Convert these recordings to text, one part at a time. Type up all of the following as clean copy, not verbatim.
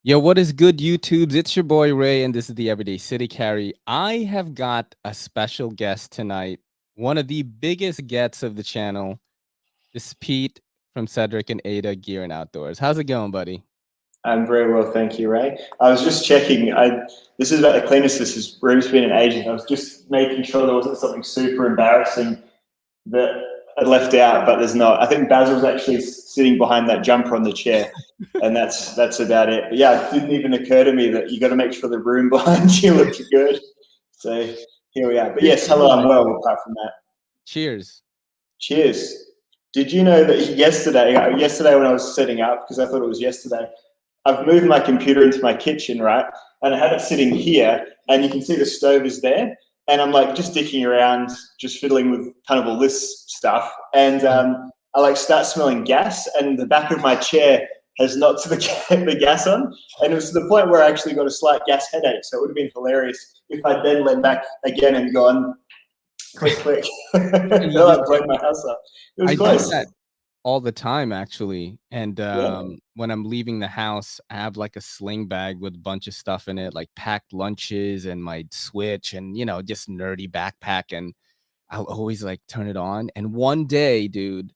Yo, what is good, YouTubes? It's your boy Ray, and this is the Everyday City Carry. I have got a special guest tonight, one of the biggest gets of the channel. This is Pete from Cedric and Ada Gear and Outdoors. How's it going, buddy? I'm very well, thank you, Ray. I was just checking. This is about the cleanest this room's been in ages. I was just making sure there wasn't something super embarrassing that I left out, but there's not. I think Basil's actually sitting behind that jumper on the chair, and that's about it. But yeah, it didn't even occur to me that you got to make sure the room behind you looks good. So here we are. But yes, hello, I'm well. Apart from that, Cheers. cheers. Did you know that yesterday when I was setting up, because I thought it was yesterday, I've moved my computer into my kitchen, right? And I had it sitting here, and you can see the stove is there. And I'm like just dicking around, just fiddling with kind of all this stuff. And I like start smelling gas, and the back of my chair has knocked the gas on. And it was to the point where I actually got a slight gas headache. So it would have been hilarious if I then leaned back again and gone, click, click. They'll have blown my house up. It was close. Do that all the time, actually. And when I'm leaving the house, I have like a sling bag with a bunch of stuff in it, like packed lunches and my Switch and, just nerdy backpack. And I'll always like turn it on. And one day, dude,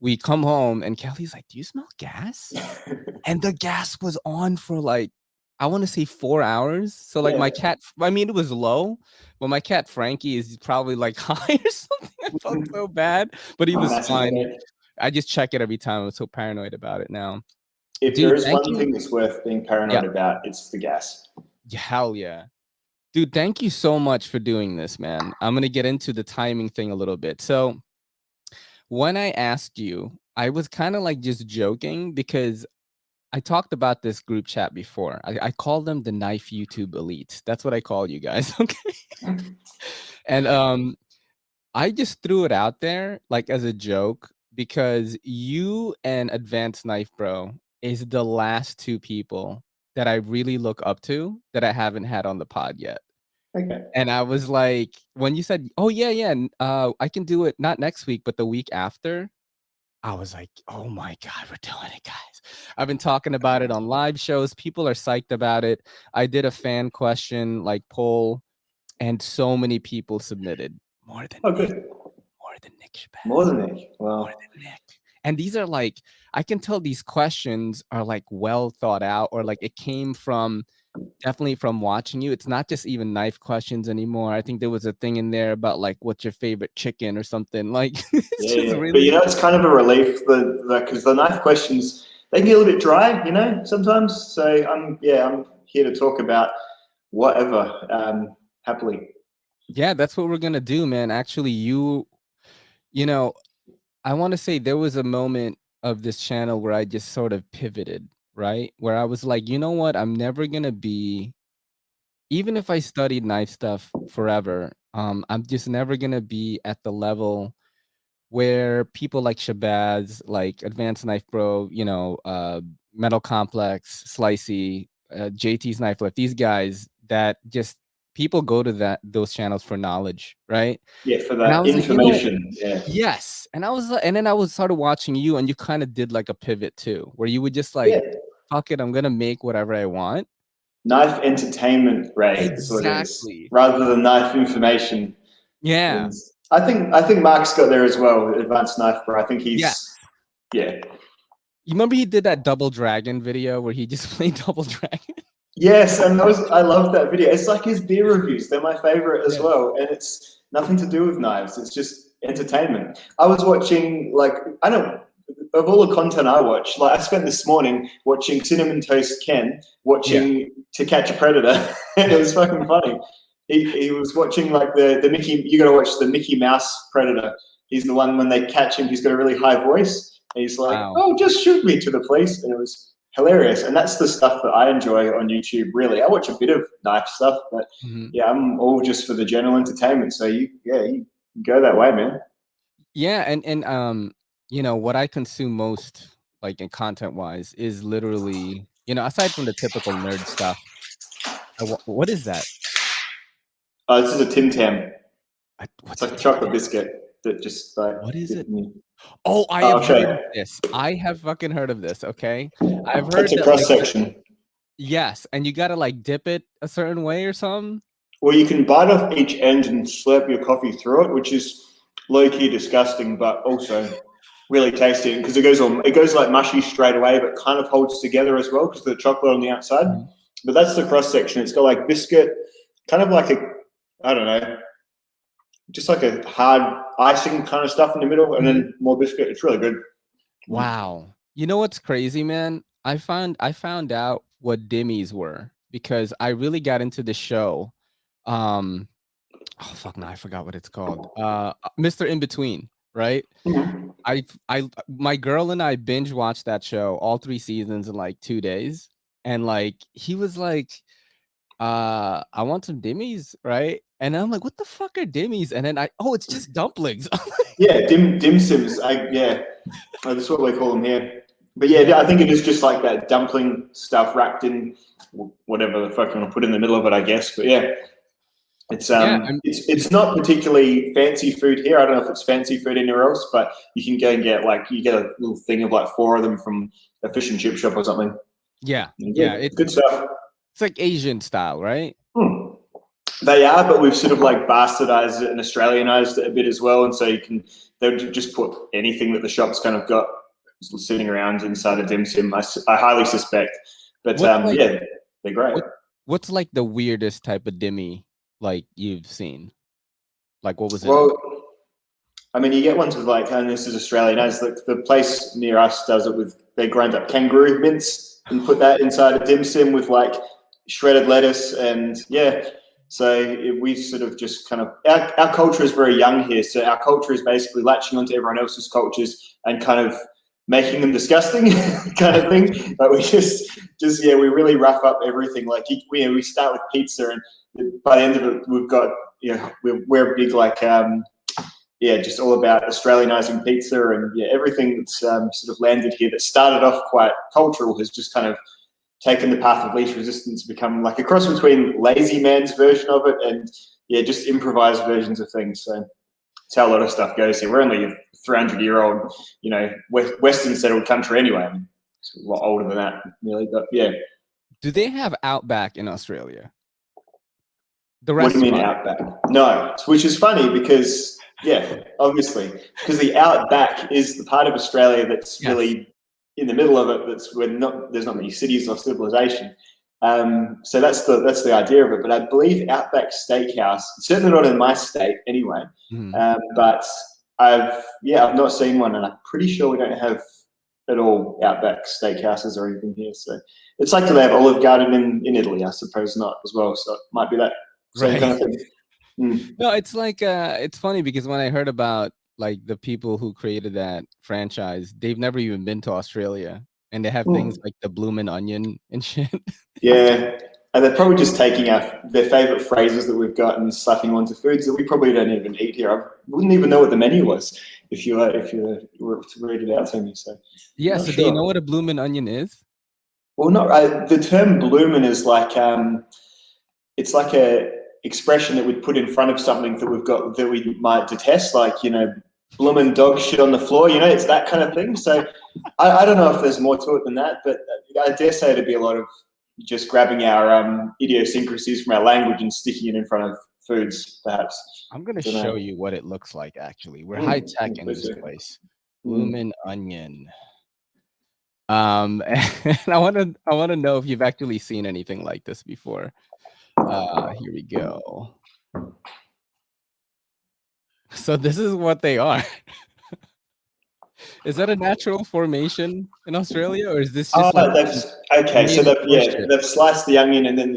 we come home and Kelly's like, "Do you smell gas?" And the gas was on for like, I want to say 4 hours. So like my cat, I mean, it was low, but my cat Frankie is probably like high or something. I felt so bad, but he was fine. I just check it every time. I'm so paranoid about it now. If there is one thing that's worth being paranoid about, it's the gas. Hell yeah. Dude, thank you so much for doing this, man. I'm going to get into the timing thing a little bit. So when I asked you, I was kind of like just joking because I talked about this group chat before. I call them the Knife YouTube Elite. That's what I call you guys, okay? And I just threw it out there like as a joke because you and Advanced Knife Bro is the last two people that I really look up to that I haven't had on the pod yet. Okay. And I was like, when you said, "Oh yeah, I can do it not next week, but the week after," I was like, "Oh my God, we're doing it, guys." I've been talking about it on live shows. People are psyched about it. I did a fan question like poll, and so many people submitted. More than Nick. More than Nick Shabazz. More than Nick. Wow. More than Nick. And these are like, I can tell these questions are like well thought out, or like it came from definitely from watching you. It's not just even knife questions anymore. I think there was a thing in there about like, what's your favorite chicken or something like. Really... But it's kind of a relief because the knife questions, they can get a little bit dry, sometimes. So I'm here to talk about whatever, happily. Yeah, that's what we're gonna do, man. Actually, I want to say there was a moment of this channel where I just sort of pivoted, right? Where I was like, you know what? I'm never gonna be, even if I studied knife stuff forever, I'm just never gonna be at the level where people like Shabazz, like Advanced Knife Bro, Metal Complex, Slicey, JT's Knife Life, these guys that just people go to those channels for knowledge, right? Yeah, for that information. Like, yes. And I was like, and then I started watching you, and you kind of did like a pivot too, where you would just like, fuck it, I'm gonna make whatever I want. Knife entertainment, Ray, exactly. Rather than knife information. Yeah. I think Mark's got there as well, Advanced Knife Bro. I think he's You remember he did that Double Dragon video where he just played Double Dragon? Yes, and I loved that video. It's like his beer reviews. They're my favorite as well. And it's nothing to do with knives. It's just entertainment. I was watching, of all the content I watch, like I spent this morning watching Cinnamon Toast Ken, watching To Catch a Predator, and it was fucking funny. He was watching like the Mickey, you gotta watch the Mickey Mouse Predator. He's the one when they catch him, he's got a really high voice. And he's like, "Oh, just shoot me," to the police. And it was hilarious. And that's the stuff that I enjoy on YouTube, really. I watch a bit of knife stuff, but I'm all just for the general entertainment. So you go that way, man. Yeah, and what I consume most, like in content-wise, is literally, aside from the typical nerd stuff. What is that? Oh, this is a Tim Tam. It's like a chocolate biscuit that just like. What is it? Oh, I have heard of this. I have fucking heard of this. Okay, I've heard it's a cross section. Yes, and you gotta like dip it a certain way or something. Or you can bite off each end and slurp your coffee through it, which is low-key disgusting, but also really tasty because it goes like mushy straight away, but kind of holds together as well because of the chocolate on the outside. Mhm. But that's the cross section. It's got like biscuit, kind of like I don't know, just like a hard icing kind of stuff in the middle, and then more biscuit. It's really good. Wow. You know what's crazy, man? I found out what dimmies were because I really got into the show. Oh fuck no, I forgot what it's called. Mr. In Between, right? Mhm. I my girl and I binge watched that show, all 3 seasons in like 2 days. And like he was like, I want some dimmies, right? And I'm like, what the fuck are dimmies? And then it's just dumplings. Yeah, dim sims. That's what we call them here. But yeah, Yeah. I think it is just like that dumpling stuff wrapped in whatever the fuck you want to put in the middle of it, I guess. But yeah, Yeah, it's not particularly fancy food here. I don't know if it's fancy food anywhere else, but you can go and get you get a little thing of like 4 of them from a fish and chip shop or something. yeah, yeah. Good, good stuff. It's like Asian style, right? Hmm. They are, but we've sort of like bastardized it and Australianized it a bit as well. And so they'll just put anything that the shop's kind of got sitting around inside a dim sim. I highly suspect, but yeah, they're great. What's like the weirdest type of dimmy like you've seen? Like what was it? Well, I mean, you get ones with and this is Australianized. The place near us does it with they grind up kangaroo mince and put that inside a dim sim with like shredded lettuce and yeah. So we sort of just kind of our culture is very young here. So our culture is basically latching onto everyone else's cultures and kind of making them disgusting, kind of thing. But we just we really rough up everything. Like we start with pizza, and by the end of it, we've got we're big just all about Australianizing pizza and everything that's sort of landed here that started off quite cultural has just kind of taken the path of least resistance, become like a cross between lazy man's version of it and just improvised versions of things. So that's how a lot of stuff goes here. We're only a 300-year-old, Western settled country anyway. I mean, it's a lot older than that, really. But yeah. Do they have Outback in Australia? What do you mean Outback? No, which is funny because obviously, because the Outback is the part of Australia that's really in the middle of it. That's where there's not many cities or civilization. So that's the idea of it. But I believe Outback Steakhouse, certainly not in my state anyway. But I've not seen one, and I'm pretty sure we don't have at all Outback Steakhouses or anything here. So it's like, do they have Olive Garden in Italy? I suppose not as well. So it might be that same kind of thing. No, it's like it's funny because when I heard about like the people who created that franchise, they've never even been to Australia, and they have things like the bloomin' onion and shit. Yeah, and they're probably just taking their favorite phrases that we've got and slapping onto foods that we probably don't even eat here. I wouldn't even know what the menu was if you were to read it out to me. So yeah, so do you know what a bloomin' onion is? Well, not the term bloomin' is like it's like a expression that we'd put in front of something that we've got that we might detest, like bloomin' dog shit on the floor. It's that kind of thing. So I don't know if there's more to it than that, but I dare say it'd be a lot of just grabbing our idiosyncrasies from our language and sticking it in front of foods, perhaps. I'm gonna show you what it looks like. Actually, we're high tech in this place. Bloomin' onion. And I want to know if you've actually seen anything like this before. Here we go. So this is what they are. Is that a natural formation in Australia, or is this just okay? So they've sliced the onion and then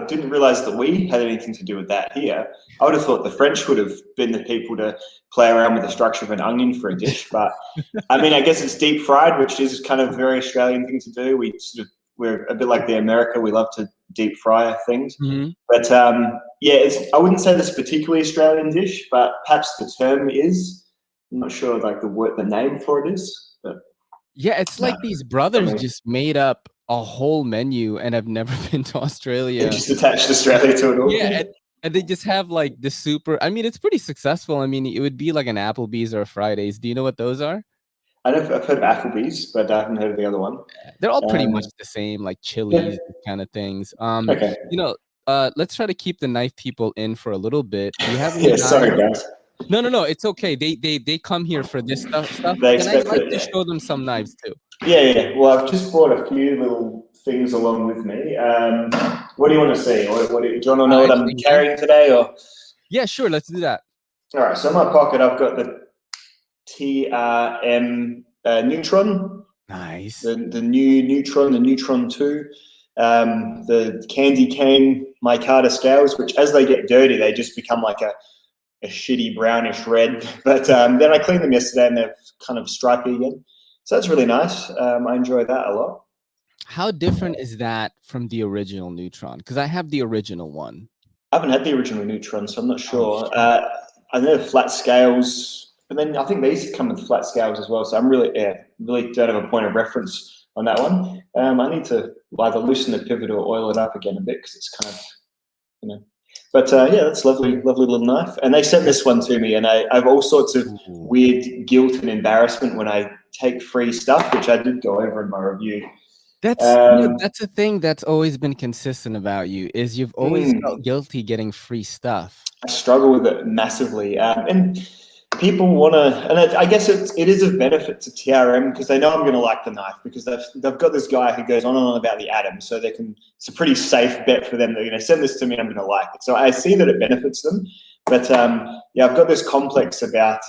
didn't realize that we had anything to do with that here. I would have thought the French would have been the people to play around with the structure of an onion for a dish, but I mean, I guess it's deep fried, which is kind of a very Australian thing to do. We're a bit like America. We love to deep fry things. But I wouldn't say this particularly Australian dish, but perhaps the term is. I'm not sure the name for it is. But yeah, it's like these brothers just made up a whole menu and have never been to Australia. They just attached Australia to it all. Yeah, and they just have like the super. I mean, it's pretty successful. I mean, it would be like an Applebee's or a Fridays. Do you know what those are? I've heard of Applebee's, but I haven't heard of the other one. They're all pretty much the same, like Chili's kind of things. Okay. You know, let's try to keep the knife people in for a little bit. Do you have any Yeah, sorry, knives? guys. No, it's okay. They come here for this stuff, They and I expect like it, to yeah. show them some knives too. Yeah. Well, I've just brought a few little things along with me. What do you want to see? Do you want to know what I'm Actually, carrying today? Or yeah, sure. Let's do that. all right. So in my pocket, I've got the TRM Neutron. Nice. The new Neutron, the Neutron 2. The candy cane micarta scales, which as they get dirty, they just become like a shitty brownish red. But then I cleaned them yesterday and they're kind of stripy again. So that's really nice. I enjoy that a lot. How different is that from the original Neutron? Because I have the original one. I haven't had the original Neutron, so I'm not sure. I know flat scales, but then I think these come with flat scales as well. So I'm really don't have a point of reference on that one. I need to either loosen the pivot or oil it up again a bit because it's kind of, you know. But yeah, that's lovely little knife. And they sent this one to me, and I have all sorts of weird guilt and embarrassment when I take free stuff, which I did go over in my review. That's that's a thing that's always been consistent about you, is you've always felt guilty getting free stuff. I struggle with it massively, and people want to, and I guess it is of benefit to TRM because they know I'm going to like the knife because they've got this guy who goes on and on about the atom, so it's a pretty safe bet for them. They're going to send this to me, I'm going to like it. So I see that it benefits them, but yeah, I've got this complex about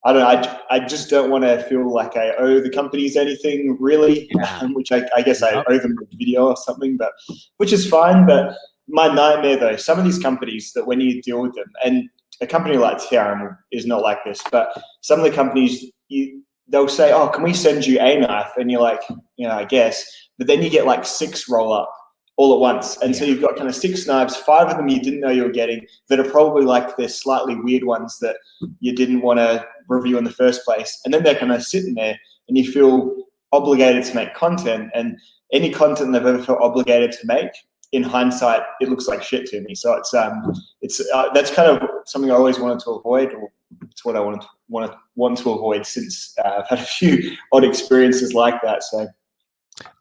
I don't know. I just don't want to feel like I owe the companies anything really, which I guess I owe them a video or something, but which is fine. But my nightmare though, some of these companies that when you deal with them, and a company like TRM is not like this, but some of the companies they'll say, "Oh, can we send you a knife?" And you're like, I guess. But then you get like 6 roll up all at once, and so you've got kind of 6 knives. 5 of them you didn't know you were getting that are probably like the slightly weird ones that you didn't want to review in the first place, and then they're kind of sitting there, and you feel obligated to make content. And any content I've ever felt obligated to make, in hindsight, it looks like shit to me. So it's that's kind of something I always wanted to avoid, or it's what I want to avoid since I've had a few odd experiences like that. So.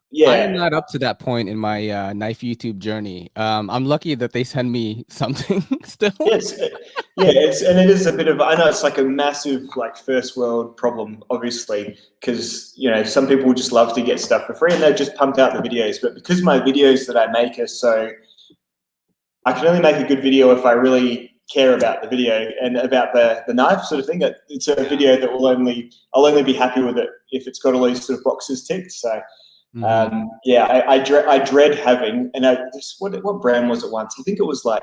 Yeah, I am not up to that point in my knife YouTube journey. I'm lucky that they send me something still. Yes, and it is a bit of, I know it's like a massive like first world problem, obviously, because some people just love to get stuff for free and they just pump out the videos. But because my videos that I make are so, I can only make a good video if I really care about the video and about the knife sort of thing. That it's a video that I'll only be happy with it if it's got all these sort of boxes ticked. So. Yeah, I dread having, and what brand was it once? I think it was like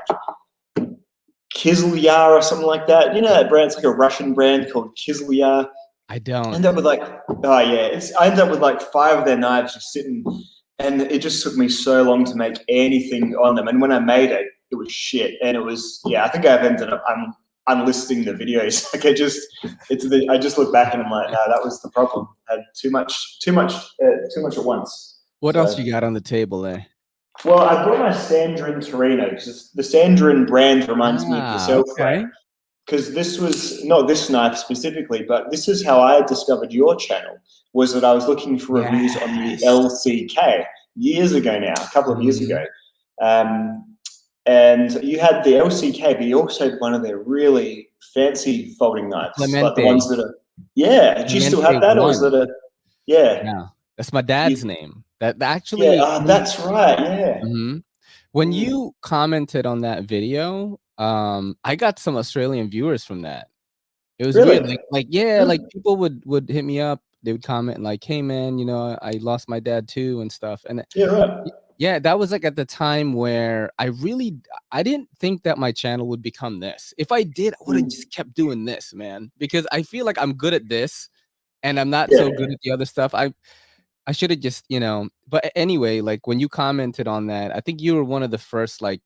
Kizlyar or something like that. You know that brand? It's like a Russian brand called Kizlyar. I don't. I ended up with I ended up with like 5 of their knives just sitting, and it just took me so long to make anything on them. And when I made it, it was shit. And it was, I think I've ended up unlisting the videos. Like I just look back and I'm like, no, that was the problem. I had too much at once. What else you got on the table there? Well, I brought my Sandrin Torino because the Sandrin brand reminds me of yourself. Okay. Because this was not this knife specifically, but this is how I discovered your channel. Was that I was looking for reviews on the LCK years ago now, a couple of years ago. And you had the LCK, but you also had one of their really fancy folding knives, like the ones that are. Yeah, do you still have that, or is it a? Yeah, no, that's my dad's name. That actually. Yeah, that's right. Yeah. When you commented on that video, I got some Australian viewers from that. It was really weird. Like people would hit me up. They would comment like, "Hey man, I lost my dad too," and stuff. And yeah, right. Yeah, that was like at the time where I didn't think that my channel would become this. If I did, I would have just kept doing this, man, because I feel like I'm good at this and I'm not so good at the other stuff. I should have just, but anyway, like when you commented on that, I think you were one of the first like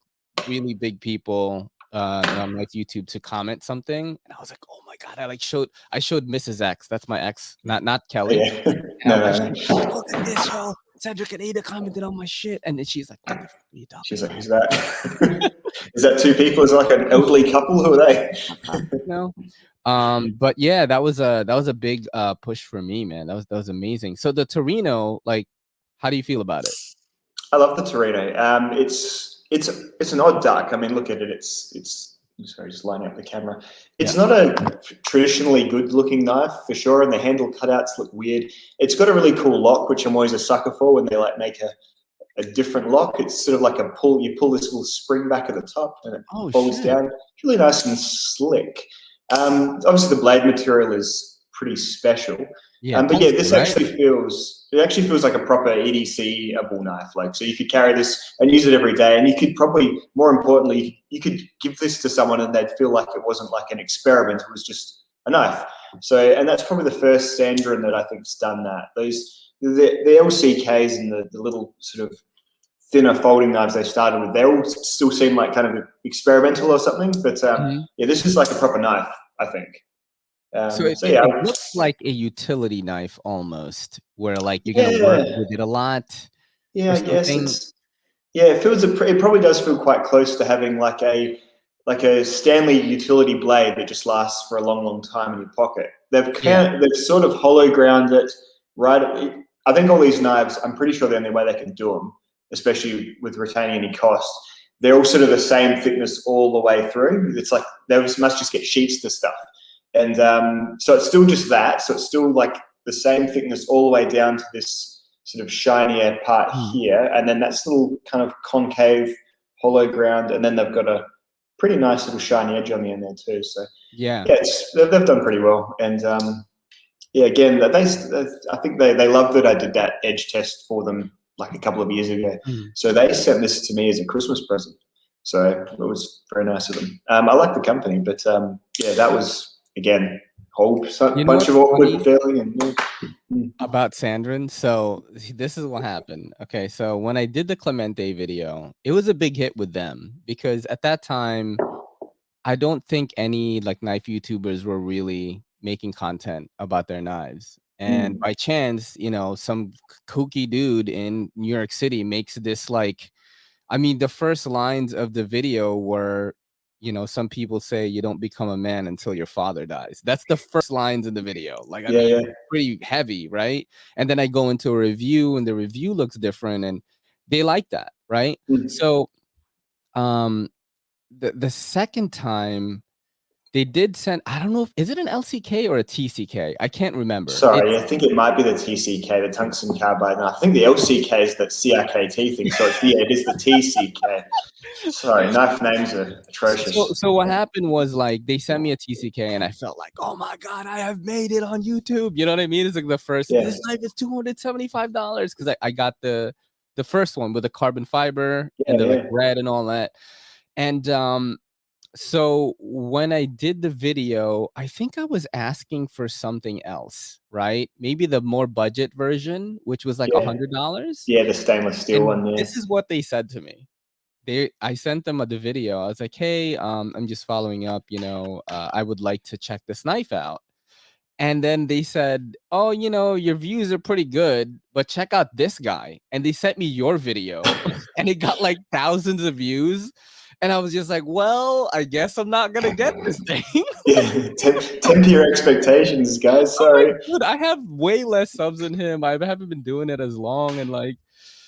really big people on like YouTube to comment something. And I was like, oh my God, I showed Mrs. X. That's my ex, not Kelly. Yeah. Look at this, yo. Cedric and Ada commented on my shit, and then she's like, "What the fuck are you talking?" She's like, "Who's that? Is that 2 people? Is it like an elderly couple? Who are they?" No. But yeah, that was a big push for me, man. That was amazing. So the Torino, like, how do you feel about it? I love the Torino. It's an odd duck. I mean, look at it. It's sorry, just lining up the camera. Yeah. It's not a traditionally good looking knife for sure, and the handle cutouts look weird. It's got a really cool lock, which I'm always a sucker for when they like make a different lock. It's sort of like a pull. You pull this little spring back at the top, and it folds down. It's really nice and slick. Obviously, the blade material is pretty special. Yeah, but yeah, this right? actually feels like a proper EDC-able knife. Like, so you could carry this and use it every day, and you could probably, more importantly, you could give this to someone and they'd feel like it wasn't like an experiment; it was just a knife. So, and that's probably the first Sandrin that I think's done that. The LCKs and the little sort of thinner folding knives they started with, they all still seem like kind of experimental or something. But yeah, this is like a proper knife, I think. So it looks like a utility knife almost, where like you're gonna work with it a lot. Yeah, I guess it probably does feel quite close to having like a Stanley utility blade that just lasts for a long, long time in your pocket. They've sort of hollow ground it right. I think all these knives, I'm pretty sure the only way they can do them, especially with retaining any cost, they're all sort of the same thickness all the way through. It's like they must just get sheets to stuff. And so it's still just that. So it's still like the same thickness all the way down to this sort of shinier part here. And then that's little kind of concave hollow ground. And then they've got a pretty nice little shiny edge on the end there too. So yeah, they've done pretty well. And yeah, again, I think they loved that I did that edge test for them like a couple of years ago. So they sent this to me as a Christmas present. So it was very nice of them. I like the company, but yeah, that was, again, bunch of awkward feeling about Sandrin. So this is what happened. Okay, so when I did the Clemente video, it was a big hit with them because at that time, I don't think any like knife YouTubers were really making content about their knives. And by chance, you know, some kooky dude in New York City makes this like, I mean, the first lines of the video were, you know, some people say you don't become a man until your father dies. That's the first lines in the video. Like, I mean, pretty heavy, right? And then I go into a review and the review looks different and they like that, right? So the second time they did send, I don't know if, is it an LCK or a TCK? I can't remember. Sorry, I think it might be the TCK, the tungsten carbide. No, I think the LCK is that CRKT thing. So it is the TCK. Sorry, knife names are atrocious. So what happened was like they sent me a TCK and I felt like, oh my God, I have made it on YouTube. You know what I mean? It's like the first, this knife is $275 because I got the first one with the carbon fiber and the like red and all that. And so when I did the video, I think I was asking for something else, right? Maybe the more budget version, which was like $100. Yeah, the stainless steel one. Yeah. This is what they said to me. I sent them the video. I was like, hey, I'm just following up, you know, I would like to check this knife out. And then they said, oh, you know, your views are pretty good, but check out this guy. And they sent me your video and it got like thousands of views. And I was just like, well, I guess I'm not going to get this thing. Temper your expectations, guys. Sorry. Dude, I have way less subs than him. I haven't been doing it as long. And like,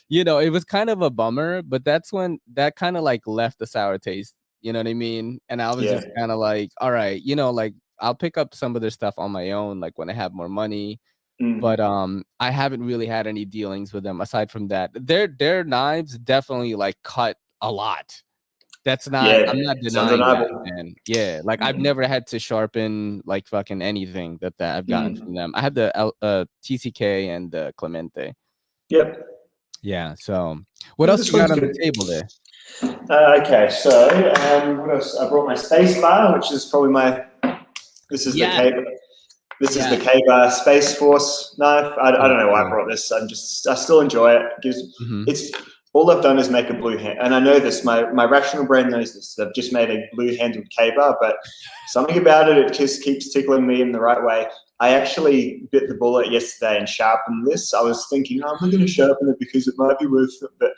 you know, it was kind of a bummer, but that's when that kind of like left a sour taste. You know what I mean? And I was just kind of like, all right, you know, like I'll pick up some of their stuff on my own, like when I have more money. But I haven't really had any dealings with them aside from that. Their knives definitely like cut a lot. That's not, I'm not denying that, man. Yeah, like I've never had to sharpen like fucking anything that I've gotten from them. I have the TCK and the Clemente. Yep. Yeah, so what else you got on the table there? Okay, so what else? I brought my space bar, which is probably this is the K-Bar Space Force knife. I don't know why I brought this. I still enjoy it. It's all I've done is make a blue hand, and I know this. My rational brain knows this. I've just made a blue-handled K-bar, but something about it just keeps tickling me in the right way. I actually bit the bullet yesterday and sharpened this. I was thinking, I'm not going to sharpen it because it might be worth it, but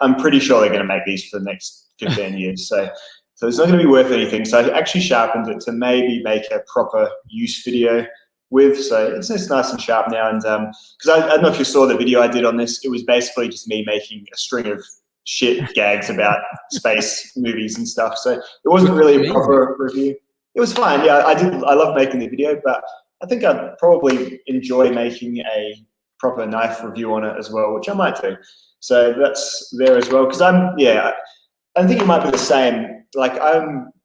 I'm pretty sure they're going to make these for the next 15 years. So So it's not going to be worth anything. So I actually sharpened it to maybe make a proper use video with. So it's nice and sharp now. And because I don't know if you saw the video I did on this, it was basically just me making a string of shit gags about space movies and stuff. So it wasn't really a proper review. It was fine. Yeah, I love making the video, but I think I'd probably enjoy making a proper knife review on it as well, which I might do. So that's there as well. Because I think it might be the same. Like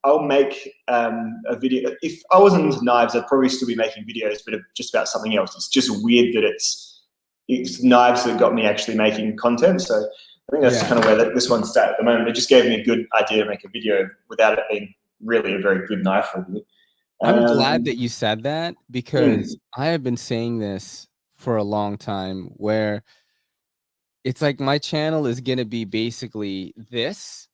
I'll make a video. If I wasn't into knives, I'd probably still be making videos, but just about something else. It's just weird that it's knives that got me actually making content. So I think that's kind of where this one's at the moment. It just gave me a good idea to make a video without it being really a very good knife review. I'm glad that you said that, because I have been saying this for a long time, where it's like my channel is going to be basically this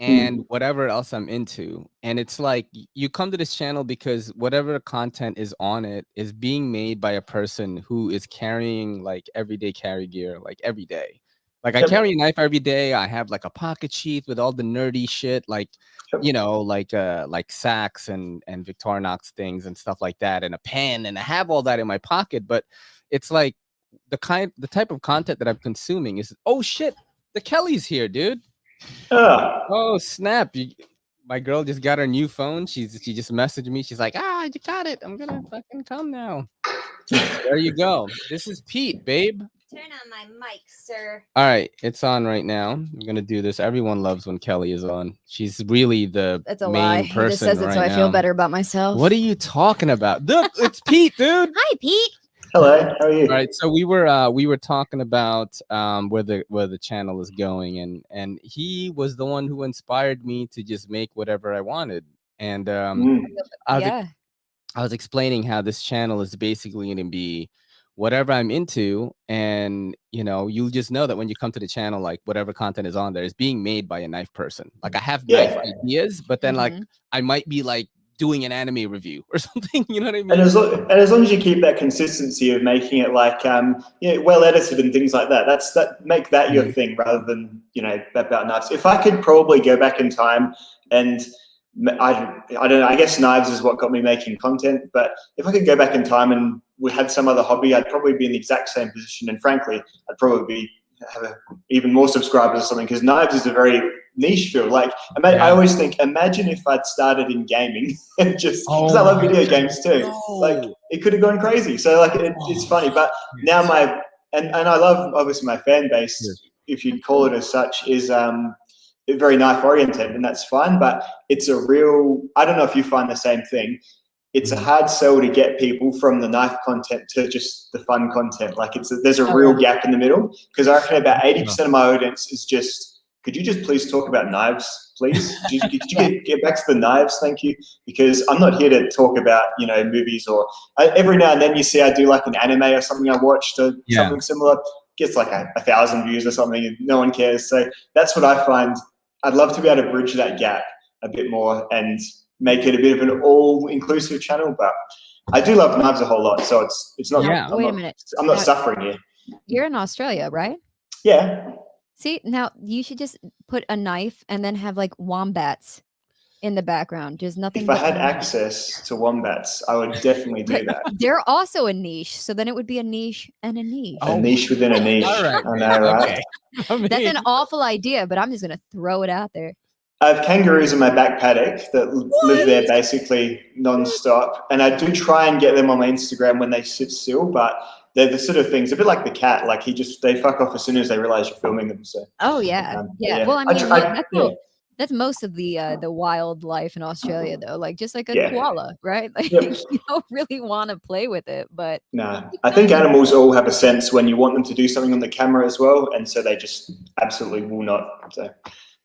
and whatever else I'm into. And it's like you come to this channel because whatever content is on it is being made by a person who is carrying like everyday carry gear, like every day. Like I carry a knife every day. I have like a pocket sheath with all the nerdy shit, like, you know, like Saks and Victorinox things and stuff like that, and a pen, and I have all that in my pocket. But it's like the type of content that I'm consuming is, oh shit, the Kelly's here, dude. Oh snap! My girl just got her new phone. She just messaged me. She's like, you got it. I'm gonna fucking come now. There you go. This is Pete, babe. Turn on my mic, sir. All right, it's on right now. I'm gonna do this. Everyone loves when Kelly is on. She's really the main person. He just says it so I feel better about myself. What are you talking about? Look, it's Pete, dude. Hi, Pete. Hello, how are you? All right, so we were talking about where the channel is going, and he was the one who inspired me to just make whatever I wanted. And I was explaining how this channel is basically going to be whatever I'm into, and you know, you'll just know that when you come to the channel, like whatever content is on there is being made by a knife person. Like I have knife ideas, but then like I might be like doing an anime review or something, you know what I mean? And as long as you keep that consistency of making it like well edited and things like that, make that your thing rather than, you know, about knives. If I could probably go back in time, and I don't know, I guess knives is what got me making content, but if I could go back in time and we had some other hobby, I'd probably be in the exact same position, and frankly I'd probably have even more subscribers or something, because knives is a very niche field. Like I always think, imagine if I'd started in gaming and just because I love video games too, like it could have gone crazy. So like it's funny, but now and I love obviously my fan base, if you'd call it as such, is very knife oriented, and that's fine, but it's a real, I don't know if you find the same thing, it's a hard sell to get people from the knife content to just the fun content. Like there's a real gap in the middle, because I reckon about 80% of my audience is just, could you just please talk about knives, please? Could you get back to the knives, thank you? Because I'm not here to talk about, you know, movies, or every now and then you see I do like an anime or something I watched or something similar, gets like 1,000 views or something, and no one cares. So that's what I find. I'd love to be able to bridge that gap a bit more and make it a bit of an all-inclusive channel, but I do love knives a whole lot, so it's not. Yeah. Wait a minute. I'm not suffering here. You're in Australia, right? Yeah. See, now you should just put a knife and then have like wombats in the background. There's nothing. If I had access to wombats, I would definitely do that. They're also a niche, so then it would be a niche and a niche. A niche within a niche. All right. I know, right? Okay. I mean, that's an awful idea, but I'm just gonna throw it out there. I have kangaroos in my back paddock that live there basically non-stop, and I do try and get them on my Instagram when they sit still, but they're the sort of things, a bit like the cat, like they fuck off as soon as they realize you're filming them. So well, I mean, that's most of the wildlife in Australia, though, like just like a koala, right? Like you don't really want to play with it, but I think animals all have a sense when you want them to do something on the camera as well, and so they just absolutely will not. So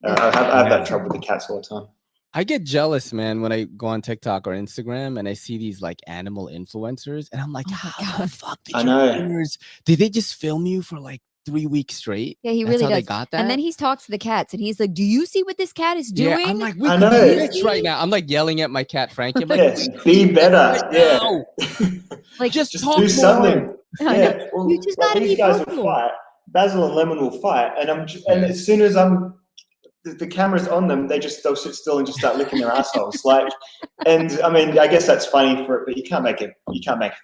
I have that trouble with the cats all the time. I get jealous, man, when I go on TikTok or Instagram and I see these like animal influencers, and I'm like, how the fuck did they just film you for like 3 weeks straight? Yeah, he really does. Got that? And then he talks to the cats and he's like, do you see what this cat is doing? Yeah, I'm like, I know. Right now. I'm like yelling at my cat, Frankie. I'm like, be better. Like, just do something. Yeah. Well, you just gotta these guys will fight. Basil and Lemon will fight. And as soon as I'm the camera's on them, they'll sit still and just start licking their assholes. Like, and I mean, I guess that's funny for it, but you can't make a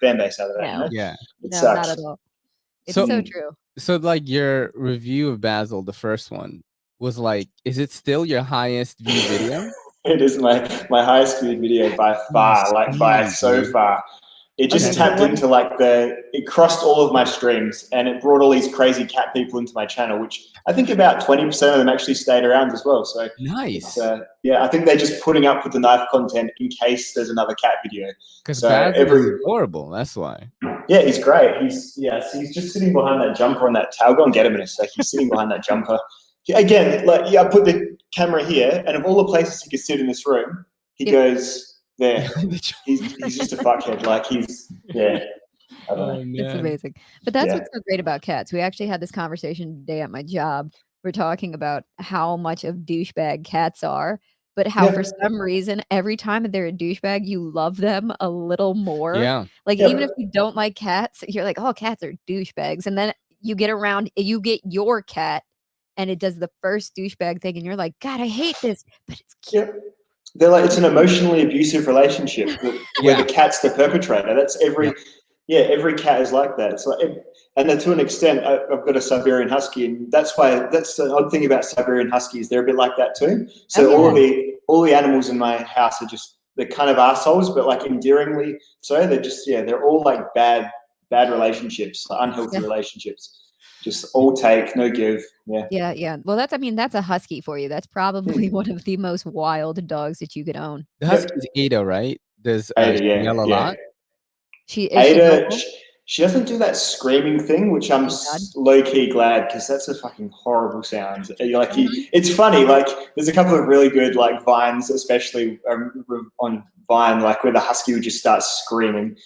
fan base out of that. No. You know? Yeah. It No, sucks. not at all. It's so true. So like your review of Basil, the first one, was like, is it still your highest viewed video? It is my highest viewed video by far, like by so far. It just tapped into like it crossed all of my streams, and it brought all these crazy cat people into my channel, which I think about 20% of them actually stayed around as well. So nice. Yeah, I think they're just putting up with the knife content in case there's another cat video. Because Basil is adorable, that's why. Yeah, he's great. He's just sitting behind that jumper on that tail. Go and get him in a sec. He's sitting behind that jumper. Again, like I put the camera here, and of all the places he could sit in this room, he goes there. He's just a fuckhead. Like I don't know. It's amazing. But that's what's so great about cats. We actually had this conversation today at my job. We're talking about how much of douchebag cats are, but how for some reason, every time that they're a douchebag, you love them a little more. Yeah. Like even if you don't like cats, you're like, oh, cats are douchebags. And then you get your cat and it does the first douchebag thing, and you're like, God, I hate this, but it's cute. Yep. They're like, it's an emotionally abusive relationship where the cat's the perpetrator. That's every cat is like that. It's like, and to an extent, I've got a Siberian Husky, and that's the odd thing about Siberian Huskies. They're a bit like that too. So all the animals in my house they're kind of assholes, but like endearingly. So they're all like bad relationships, like unhealthy relationships. Just all take, no give. Yeah. Well, that's a husky for you. That's probably one of the most wild dogs that you could own. The husky's Ada, right? Does Ada, yell a lot? She doesn't do that screaming thing, which I'm low key glad, because that's a fucking horrible sound. Like it's funny. Like there's a couple of really good like vines, especially on Vine, like where the husky would just start screaming.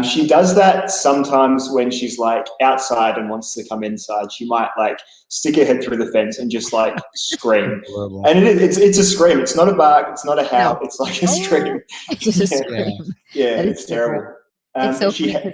She does that sometimes when she's like outside and wants to come inside. She might like stick her head through the fence and just like scream. And it's a scream. It's not a bark. It's not a howl. It's like a scream. It's just a scream. Yeah, it's terrible. It's so funny.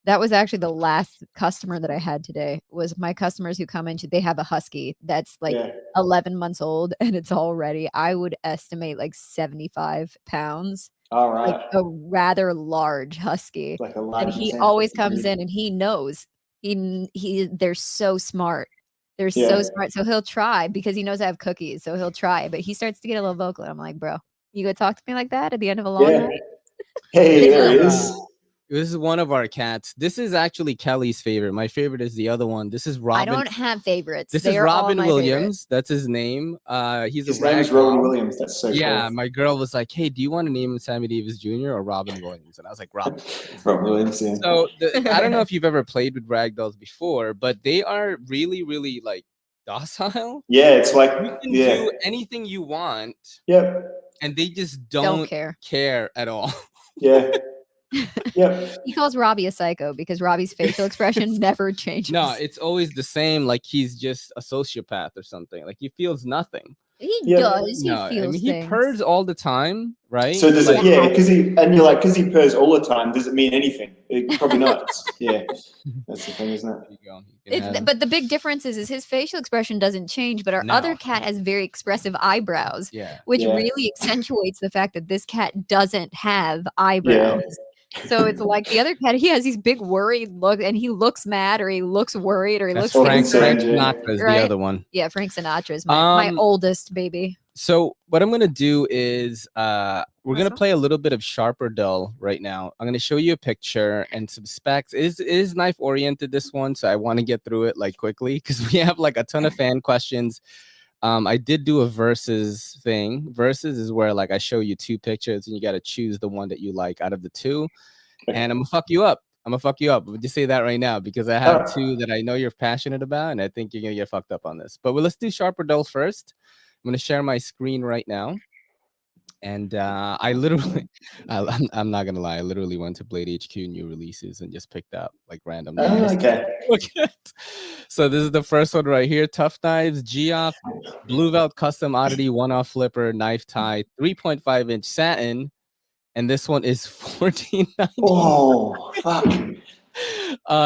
That was actually the last customer that I had today. Was my customers who come in, they have a husky that's like 11 months old, and it's already, I would estimate, like 75 pounds. All right. Like a rather large husky. Like a large, and he always comes in and he knows. They're so smart. They're so smart. So he'll try, because he knows I have cookies. So he'll try, but he starts to get a little vocal. I'm like, bro, you gonna talk to me like that at the end of a long night? Hey, there he is. This is one of our cats. This is actually Kelly's favorite. My favorite is the other one. This is Robin. I don't have favorites. This is Robin Williams. That's his name. His name is Robin Williams. That's so cool. Yeah, my girl was like, hey, do you want to name him Sammy Davis Jr. or Robin Williams? And I was like, Robin. Robin Williams, yeah. So I don't know if you've ever played with ragdolls before, but they are really, really like docile. Yeah, it's like you can do anything you want. Yep. And they just don't care at all. Yeah. Yep. He calls Robbie a psycho because Robbie's facial expression never changes. No, it's always the same. Like he's just a sociopath or something. Like he feels nothing. He does. No, he feels he purrs all the time, right? So does it? Yeah, because he purrs all the time. Does it mean anything? Probably not. Yeah, that's the thing, isn't it? But the big difference is his facial expression doesn't change, but our other cat has very expressive eyebrows, which really accentuates the fact that this cat doesn't have eyebrows. Yeah. So it's like the other cat, he has these big worried look, and he looks mad, or he looks worried, or he looks Frank Sinatra's the other one. Yeah, Frank Sinatra is my oldest baby. So what I'm gonna do is we're gonna play a little bit of Sharp or Dull right now. I'm gonna show you a picture and some specs. It is knife oriented, this one, so I want to get through it like quickly because we have like a ton of fan questions. I did do a versus thing. Versus is where like I show you two pictures and you got to choose the one that you like out of the two. And I'm gonna fuck you up. We'll just say that right now because I have two that I know you're passionate about, and I think you're gonna get fucked up on this. But let's do Sharp or Dull first. I'm gonna share my screen right now. And I literally, I'm not gonna lie, I literally went to Blade HQ new releases and just picked up like random. Okay. So this is the first one right here: Tough Knives, Geoff, Blue Velt Custom Oddity One-Off Flipper Knife Tie, 3.5-inch satin, and this one is $14.99. Oh fuck!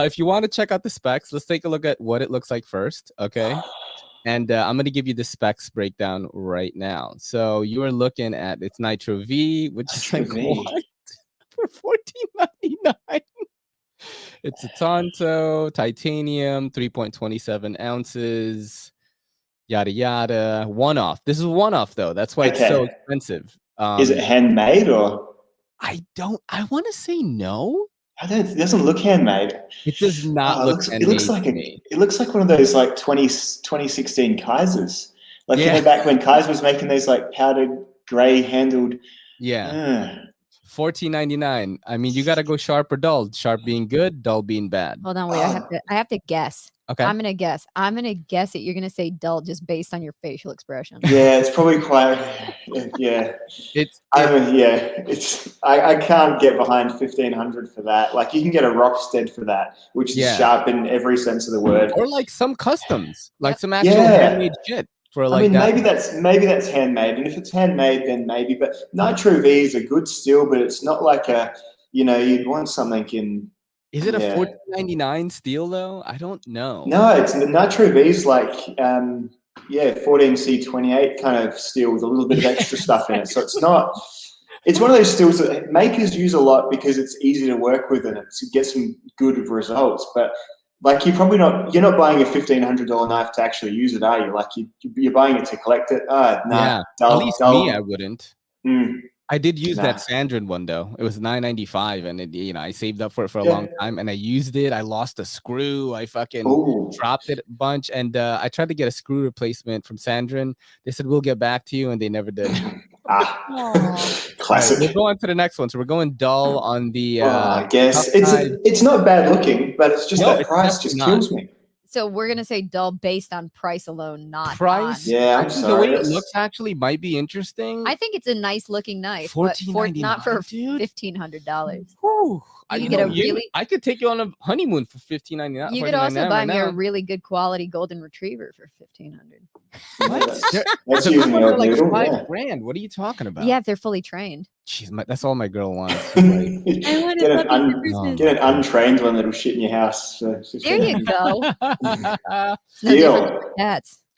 If you want to check out the specs, let's take a look at what it looks like first. Okay. And I'm going to give you the specs breakdown right now. So you are looking at it's Nitro V, which is like what? For $14.99. It's a Tonto, titanium, 3.27 ounces, yada yada. One off. This is one off though. That's why it's so expensive. Is it handmade or? I want to say no. It doesn't look handmade. It does not look handmade. It looks like one of those like 2016 Kaisers. Like you know, back when Kaiser was making those like powdered gray handled. Yeah. $14.99. I mean, you got to go sharp or dull. Sharp being good, dull being bad. Hold on, wait. I have to guess. Okay. I'm gonna guess it. You're gonna say dull just based on your facial expression. Yeah, it's probably quite. Yeah. I can't get behind 1,500 for that. Like you can get a Rockstead for that, which is sharp in every sense of the word. Or like some customs, like some actual handmade shit. For like maybe that's handmade, and if it's handmade, then maybe. But Nitro V is a good steel, but it's not like you'd want something in. Is it a $14.99 steel though? I don't know. No, it's the Nitro V is like 14C28 kind of steel with a little bit of extra stuff in it. So it's not. It's one of those steels that makers use a lot because it's easy to work with and it gets some good results, but. Like you're not buying a $1,500 knife to actually use it, are you? Like you're buying it to collect it. At least me, I wouldn't. I did use that Sandrin one though. It was $9.95, and I saved up for it for a long time, and I used it. I lost a screw. I fucking dropped it a bunch, and I tried to get a screw replacement from Sandrin. They said we'll get back to you, and they never did. Classic. We'll go on to the next one. So we're going dull on the. I guess it's not bad looking, but it's just that price just kills me. So we're gonna say dull based on price alone, not price. Yeah, I'm sorry. The way it looks actually might be interesting. I think it's a nice looking knife, but not for $1,500. I could take you on a honeymoon for $15.99. You could also buy me a really good quality golden retriever for $1,500. What? That's usually like $5,000. What are you talking about? Yeah, if they're fully trained. Jeez, that's all my girl wants. Get an untrained one that'll shit in your house. There you go. Deal.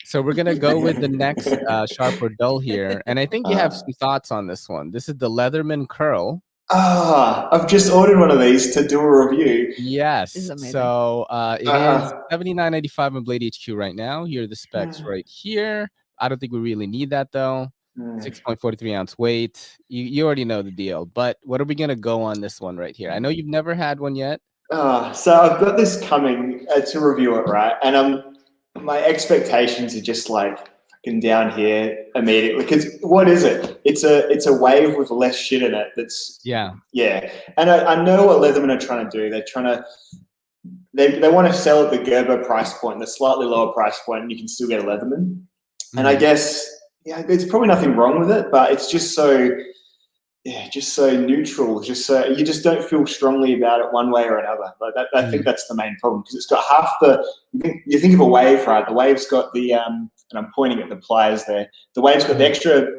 So we're gonna go with the next sharp or dull here, and I think you have some thoughts on this one. This is the Leatherman Curl. I've just ordered one of these to do a review. Yes. So it is $79.95 on Blade HQ right now. Here are the specs right here. I don't think we really need that though. 6.43 ounce weight. You already know the deal. But what are we gonna go on this one right here? I know you've never had one yet. So I've got this coming to review it, right? And my expectations are just like fucking down here immediately. Because what is it? It's a wave with less shit in it. And I know what Leatherman are trying to do. They're trying to they want to sell at the Gerber price point, the slightly lower price point, and you can still get a Leatherman. And I guess there's probably nothing wrong with it, but it's just so neutral. Just so you just don't feel strongly about it one way or another. Like that, I think that's the main problem because it's got half the. You think of a wave, right? The wave's got the and I'm pointing at the pliers there. The wave's got the extra,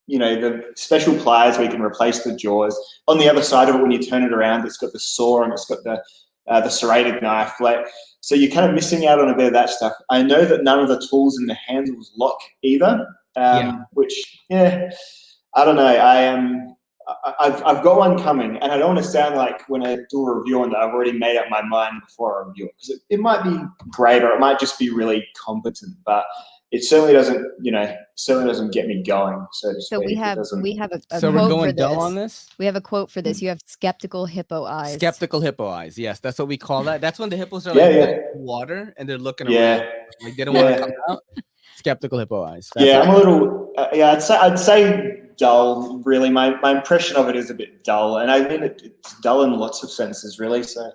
the special pliers where you can replace the jaws. On the other side of it, when you turn it around, it's got the saw and it's got the serrated knife. So you're kind of missing out on a bit of that stuff. I know that none of the tools in the handles lock either. Which I don't know. I've got one coming, and I don't want to sound like when I do a review on that I've already made up my mind before I review it because it might be great or it might just be really competent, but it certainly doesn't get me going. So we have a so quote we're going for dull this. on this. We have a quote for this. You have skeptical hippo eyes. Skeptical hippo eyes. Yes, that's what we call that. That's when the hippos are like water and they're looking around. Like they don't want to come out. Skeptical hippo eyes. I'm a little. I'd say dull. Really, my impression of it is a bit dull, and I mean it's dull in lots of senses, really. So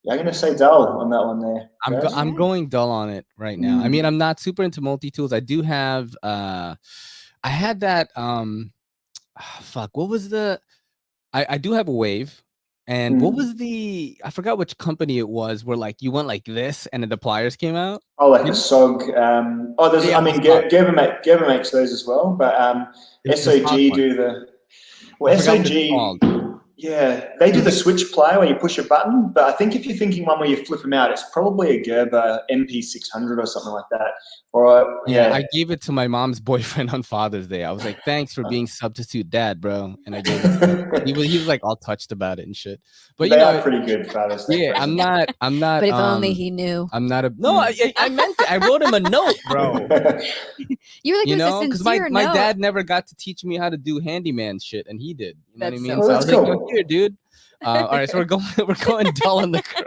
I'm gonna say dull on that one there. I'm going dull on it right now. I mean, I'm not super into multi tools. I do have. I had that. What was the? I do have a wave. And what was I forgot which company it was where like you went like this and then the pliers came out? Oh, like a SOG. Gerber makes those as well, but SOG do the. Well, SOG. Yeah, they do the switch play where you push a button, but I think if you're thinking one where you flip them out, it's probably a Gerber MP600 or something like that. Or yeah, I gave it to my mom's boyfriend on Father's Day. I was like, "Thanks for being substitute dad, bro." And I gave it to him. He was like all touched about it and shit. But they are pretty good Father's Day. Yeah, I'm not. But if only he knew. I'm not a no. I meant it. I wrote him a note, bro. You were like, because my dad never got to teach me how to do handyman shit, and he did. You know what I mean? So I was like, here, dude. All right, so we're going dull on the girl.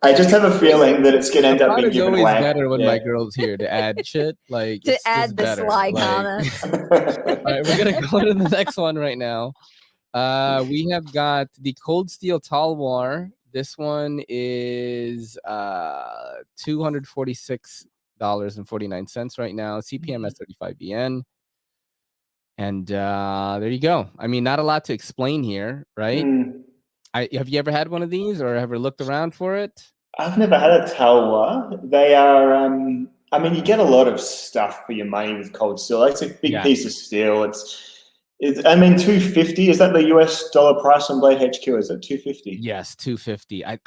I just have a feeling that it's gonna end up being given away. It's better when my girl's here to add shit, like to add the sly comments. All right, we're gonna go to the next one right now. We have got the Cold Steel Talwar. This one is $246.49 right now. CPM at 35 yen. And there you go. I mean, not a lot to explain here, right? Have you ever had one of these or ever looked around for it? I've never had a Talwar. They are, I mean, you get a lot of stuff for your money with cold steel. It's a big piece of steel. I mean, $250. Is that the US dollar price on Blade HQ? Is it $250? Yes, $250. I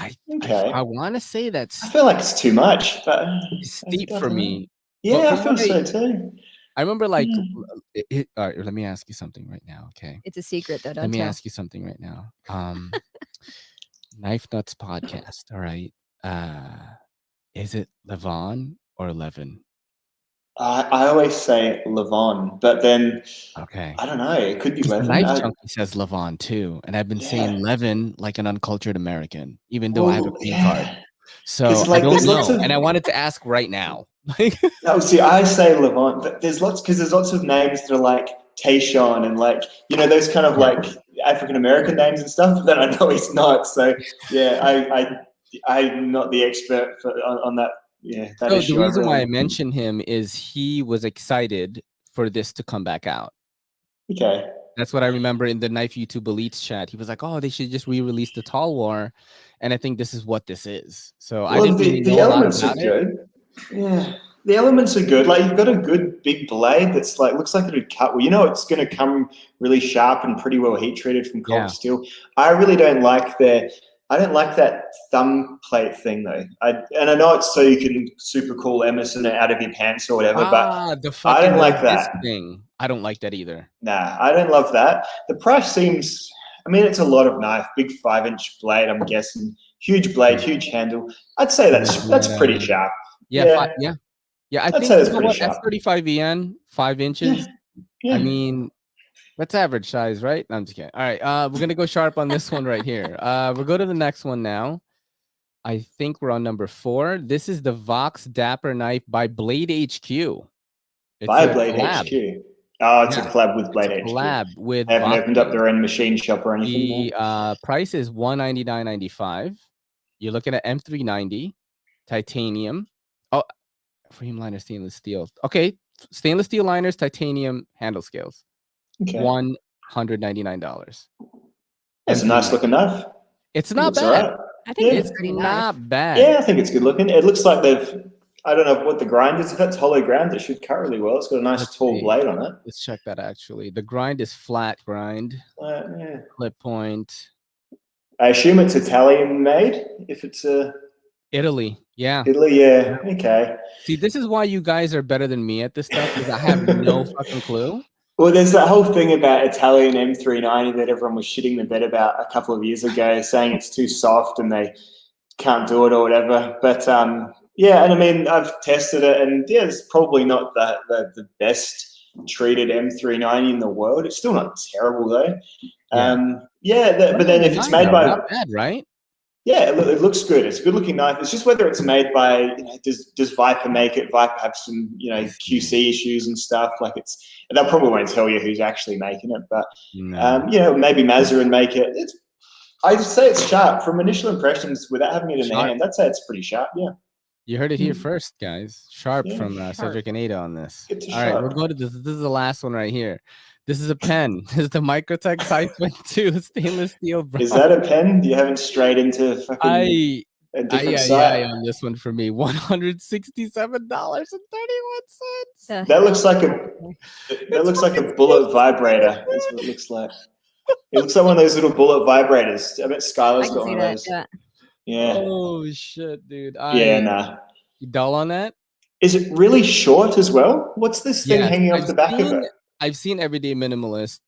want to say that's. I feel like it's too much, but it's steep for me. Yeah, I feel so too. I remember, like, all right. Let me ask you something right now, okay? It's a secret, though. Let me ask you something right now. Knife Nuts podcast. All right. Is it Levon or Levin? I always say Levon, but then I don't know. It could be Levin. Knife Junkie says Levon too, and I've been saying Levin like an uncultured American, even though I have a green card. So I don't know, and I wanted to ask right now. No, see, I say Levon, but there's lots of names that are like Tayshawn and like those kind of like African American names and stuff. But then I know he's not. So yeah, I'm not the expert on that. Yeah. So the reason why I mentioned him is he was excited for this to come back out. Okay. That's what I remember in the Knife YouTube Elites chat. He was like, "Oh, they should just re-release the Talwar," and I think this is what this is. So I didn't really know a lot about it. Yeah, the elements are good. Like you've got a good big blade that's like looks like it would cut well. It's going to come really sharp and pretty well heat treated from cold steel. I really don't like that thumb plate thing though. I know it's so you can super cool Emerson it out of your pants or whatever, but I don't like that thing. I don't like that either. Nah, I don't love that. The price seems. I mean, it's a lot of knife, big 5-inch blade. I'm guessing, huge blade, huge handle. I'd say that's pretty sharp. Yeah. I think that's 35 yen, 5 inches. Yeah. I mean, that's average size, right? No, I'm just kidding. All right, we're gonna go sharp on this one right here. We'll go to the next one now. I think we're on number 4. This is the Vox Dapper knife by Blade HQ. By Blade HQ. Oh, it's a collab with Blade HQ. Collab with. They haven't opened up their own machine shop or anything. The price is $199.95. You're looking at M390 titanium. Oh, frame liner stainless steel. Okay, stainless steel liners, titanium handle scales. Okay. $199. That's a nice looking knife. It's not bad. Right. I think it's pretty not bad. Yeah, I think it's good looking. It looks like I don't know what the grind is. If that's hollow ground, it should cut really well. It's got a nice tall blade on it. Let's check that actually. The grind is flat grind. Clip point. I assume it's Italian made. If it's Italy, yeah. Italy, yeah. Okay. See, this is why you guys are better than me at this stuff because I have no fucking clue. Well, there's that whole thing about Italian M390 that everyone was shitting the bed about a couple of years ago, saying it's too soft and they can't do it or whatever. But yeah, and I mean, I've tested it, and yeah, it's probably not the best treated M390 in the world. It's still not terrible though. But then if it's made by not bad, right? Yeah, it looks good. It's a good looking knife. It's just whether it's made by, does Viper make it? Viper have some, QC issues and stuff. Like they'll probably won't tell you who's actually making it, but maybe Mazarin make it. I'd say it's sharp from initial impressions without having it in the hand. I'd say it's pretty sharp. Yeah. You heard it here first, guys. Sharp from Cedric and Ada on this. All right, we'll go to this. This is the last one right here. This is a pen. This is the Microtech Siphon 2 stainless steel. Bro. Is that a pen? You haven't strayed into fucking a different site? On this one for me, $167.31. That looks like a bullet vibrator. That's what it looks like. It looks like one of those little bullet vibrators. I bet Skylar's got one of those. Yeah. Oh shit, dude. Yeah, nah. You dull on that? Is it really short as well? What's this thing hanging off the back of it? I've seen Everyday Minimalist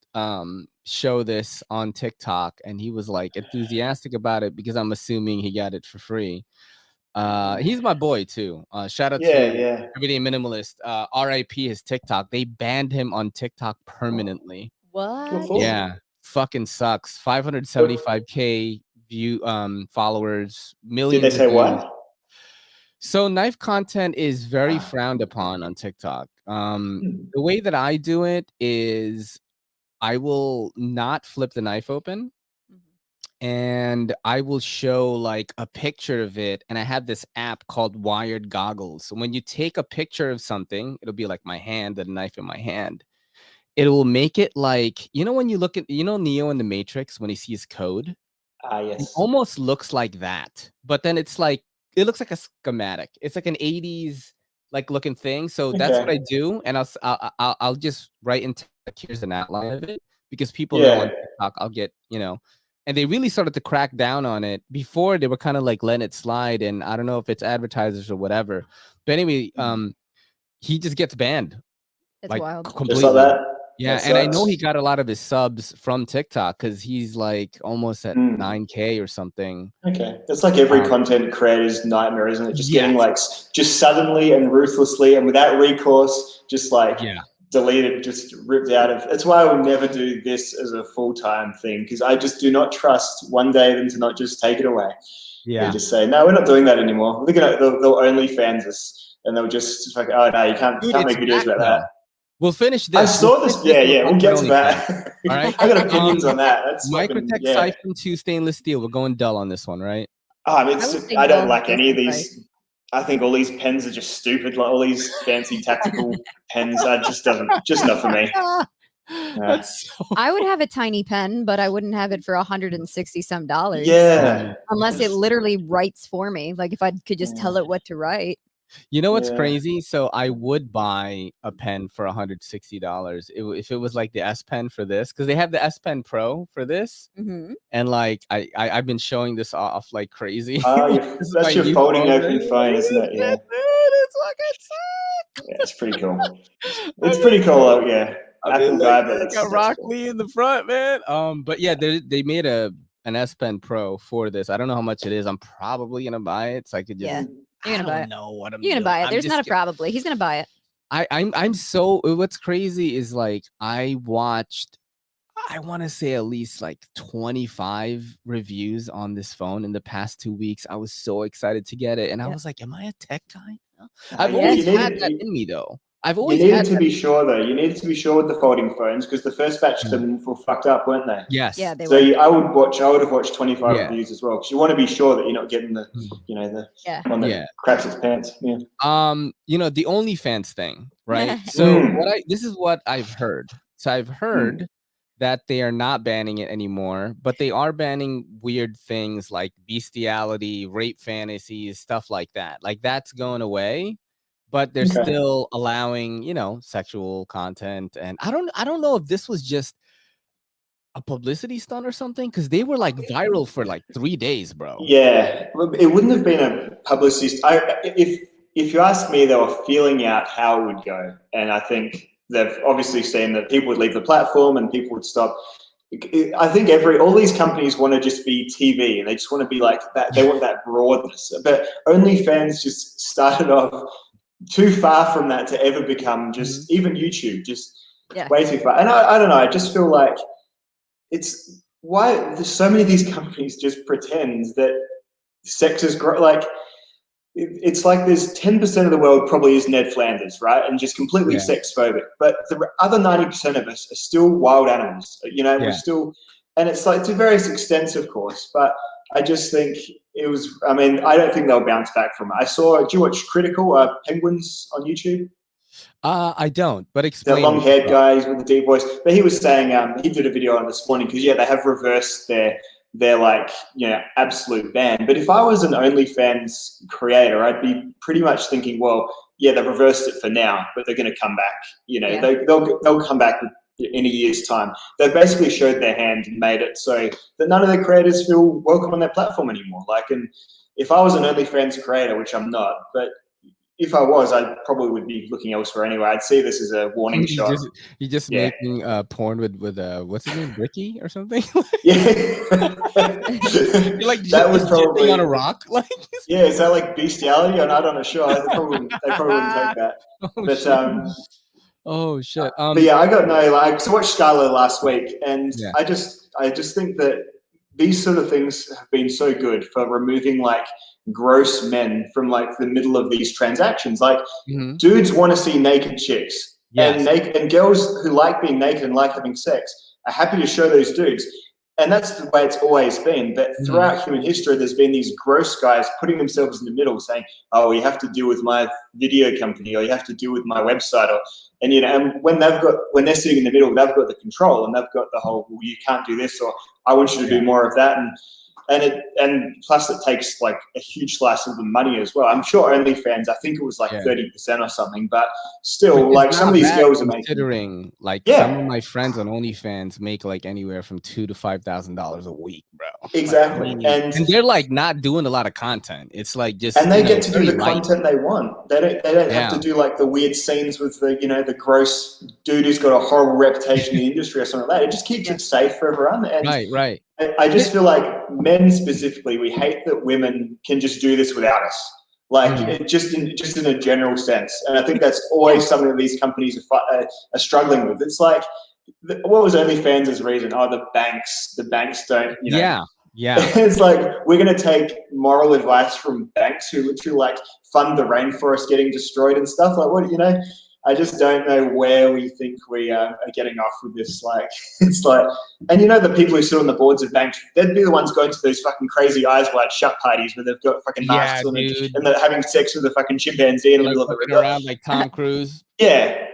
show this on TikTok, and he was like enthusiastic about it because I'm assuming he got it for free. He's my boy too. Shout out to Everyday Minimalist. RIP his TikTok. They banned him on TikTok permanently. What? Yeah, fucking sucks. 575K followers, millions. Did they say what? So knife content is very frowned upon on TikTok. The way that I do it is I will not flip the knife open, and I will show like a picture of it. And I have this app called Wired Goggles. So when you take a picture of something, it'll be like my hand, the knife in my hand. It will make it like, you know, when you look at, you know, Neo in the Matrix, when he sees code, yes, it almost looks like that. But then it's like, it looks like a schematic. It's like an 80s like looking thing. So that's what I do. And I'll just write into like, here's an outline of it, because people know on TikTok I'll get, you know, and they really started to crack down on it. Before they were kind of like letting it slide, and I don't know if it's advertisers or whatever. But anyway, he just gets banned. It's like wild. Completely. Just like that. Yeah, and I know he got a lot of his subs from TikTok because he's like almost at 9K or something. Okay, that's like every content creator's nightmare, isn't it? Just getting like just suddenly and ruthlessly and without recourse, just like deleted, just ripped out of. That's why I will never do this as a full-time thing, because I just do not trust one day them to not just take it away. Yeah, they just say no, we're not doing that anymore. They're gonna they'll OnlyFans us, and they'll just like, oh no, you can't make videos about that. We'll finish this. I saw this. We'll get to that. All right. I got opinions on that. That's Microtech Siphon 2 stainless steel. We're going dull on this one, right? I mean, I don't like any of these. I think all these pens are just stupid. Like all these fancy tactical pens, just not for me. I would have a tiny pen, but I wouldn't have it for $160 some. Yeah. Unless it literally writes for me. Like if I could just tell it what to write. You know what's crazy? So I would buy a pen for $160 if it was like the S Pen for this, because they have the S Pen Pro for this, and like I've been showing this off like crazy. That's your folding open phone, isn't it? Yeah, it's fucking sick. Yeah, it's pretty cool. It's pretty cool. Yeah, Apple guy, but it's got Rock Lee in the front, man. But yeah, they made an S Pen Pro for this. I don't know how much it is. I'm probably gonna buy it, so I could just. You're gonna buy it. You're gonna buy it. There's not a probably. He's gonna buy it. I'm so. What's crazy is like I watched. I want to say at least like 25 reviews on this phone in the past 2 weeks. I was so excited to get it, and I was like, "Am I a tech guy?" I've always had that in me, though. You needed to be sure, though. You needed to be sure with the folding phones, because the first batch of them were fucked up, weren't they? Yes. Yeah, they were. So I would have watched 25 reviews as well, because you want to be sure that you're not getting the, the one that craps its pants. Yeah. You know, the OnlyFans thing, right? So this is what I've heard. So I've heard that they are not banning it anymore, but they are banning weird things like bestiality, rape fantasies, stuff like that. Like that's going away. But they're still allowing, you know, sexual content. And I don't know if this was just a publicity stunt or something, because they were like viral for like 3 days, bro. Yeah, it wouldn't have been a publicity. If you ask me, they were feeling out how it would go. And I think they've obviously seen that people would leave the platform and people would stop. I think all these companies want to just be TV, and they just want to be like that. They want that broadness. But OnlyFans just started off too far from that to ever become just even YouTube, just way too far. And I don't know, I just feel like it's why there's so many of these companies just pretend that sex is great. Like it's like there's 10% of the world probably is Ned Flanders, right? And just completely sex phobic. But the other 90% of us are still wild animals, you know, we're still, and it's like to various extents, of course, but I just think it was, I mean, I don't think they'll bounce back from it. Do you watch Critical Penguins on YouTube? I don't, but explain. The long-haired guy with the deep voice. But he was saying, he did a video on this morning, because, they have reversed their like, you know, absolute ban. But if I was an OnlyFans creator, I'd be pretty much thinking, well, they've reversed it for now, but they're going to come back. You know, they'll come back with, in a year's time. They've basically showed their hand and made it so that none of their creators feel welcome on their platform anymore. Like, and if I was an OnlyFans creator, which I'm not, but if I was, I probably would be looking elsewhere anyway. I'd see this as a warning shot. You're just making porn with what's his name, Brickey or something? Yeah. You're like that was probably on a rock. Like, yeah, is that like bestiality? I'm not sure. They probably wouldn't take that. Oh shit. But yeah, I got so I watched Scarlet last week, and I just think that these sort of things have been so good for removing like gross men from like the middle of these transactions. Like dudes want to see naked chicks, and girls who like being naked and like having sex are happy to show those dudes. And that's the way it's always been. But throughout human history, there's been these gross guys putting themselves in the middle saying, oh, you have to deal with my video company, or you have to deal with my website. And, you know, and when they're sitting in the middle, they've got the control, and they've got the whole, well, you can't do this, or I want you to do more of that. And plus it takes like a huge slice of the money as well. I'm sure OnlyFans, I think it was like 30% or something, but still, like some of these girls are considering like some of my friends on OnlyFans make like anywhere from $2,000 to $5,000 a week, bro. Exactly. Like, and they're like not doing a lot of content. It's like just, and they get to do the content they want. They don't have to do like the weird scenes with the, you know, the gross dude who's got a horrible reputation in the industry or something like that. It just keeps it safe for everyone. And right. I just feel like men specifically, we hate that women can just do this without us. Like just in a general sense. And I think that's always something that these companies are struggling with. It's like, what was OnlyFans' reason? Oh, the banks don't, you know. Yeah. It's like, we're going to take moral advice from banks who literally like fund the rainforest getting destroyed and stuff. Like, what, you know, I just don't know where we think we are getting off with this. Like, it's like, and you know, the people who sit on the boards of banks, they'd be the ones going to those fucking crazy eyes wide shut parties where they've got fucking masks on and they're having sex with a fucking chimpanzee in the middle of the river. Around like Tom Cruise. Yeah.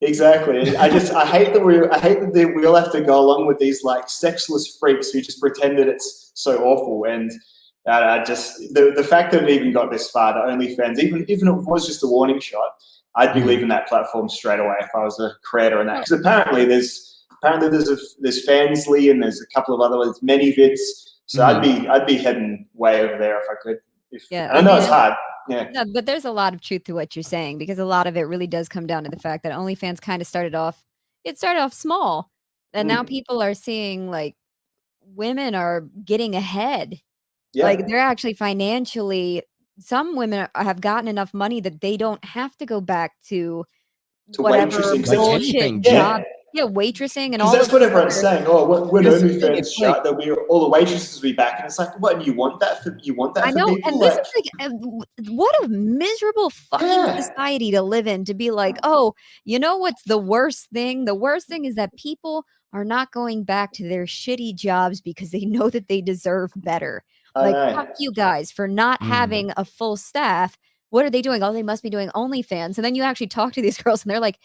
Exactly. I hate that we all have to go along with these like sexless freaks who just pretend that it's so awful. And the fact that it even got this far, the OnlyFans, even if it was just a warning shot, I'd be leaving that platform straight away if I was a creator in that. Because apparently there's Fansly and there's a couple of other ones, many vids. So I'd be heading way over there if I could. I know it's hard. Yeah. No, but there's a lot of truth to what you're saying, because a lot of it really does come down to the fact that OnlyFans kind of started off small, and now people are seeing like women are getting ahead. Yeah. Like they're actually financially, some women have gotten enough money that they don't have to go back to whatever bullshit job. Yeah, waitressing and all. That's what everyone's saying. Oh, when OnlyFans shut, that all the waitresses will be back, and it's like, what? You want that for people? I know, and this is like, what a miserable fucking society to live in. To be like, oh, you know what's the worst thing? The worst thing is that people are not going back to their shitty jobs because they know that they deserve better. Like, fuck you guys for not having a full staff. What are they doing? Oh, they must be doing OnlyFans. And then you actually talk to these girls, and they're like,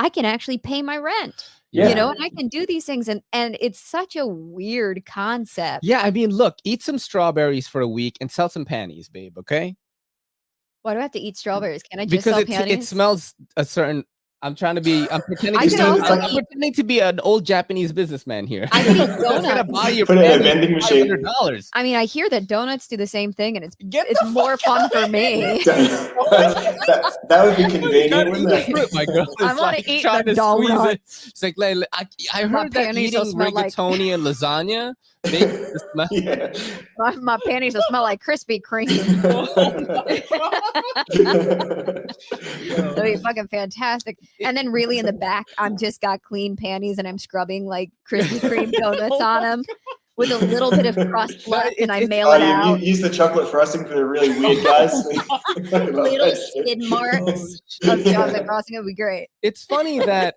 I can actually pay my rent, you know, and I can do these things. And it's such a weird concept. Yeah. I mean, look, eat some strawberries for a week and sell some panties, babe. Okay. Why do I have to eat strawberries? Can I just sell panties? It smells a certain. I'm pretending to be an old Japanese businessman here. I can eat donuts. Put it in a vending machine. I mean, I hear that donuts do the same thing, and it's more fun for me. that would be convenient, wouldn't it? My girl I want to eat the donuts. It's like I heard that eating rigatoni and lasagna makes the smell. My panties will smell like Krispy Kreme. That'd be fucking fantastic. And then really in the back, I'm just got clean panties and I'm scrubbing like Krispy Kreme donuts on them with a little bit of crust left, and I mail it out. You use the chocolate frosting for the really weird guys. Little skid marks of chocolate frosting would be great. It's funny that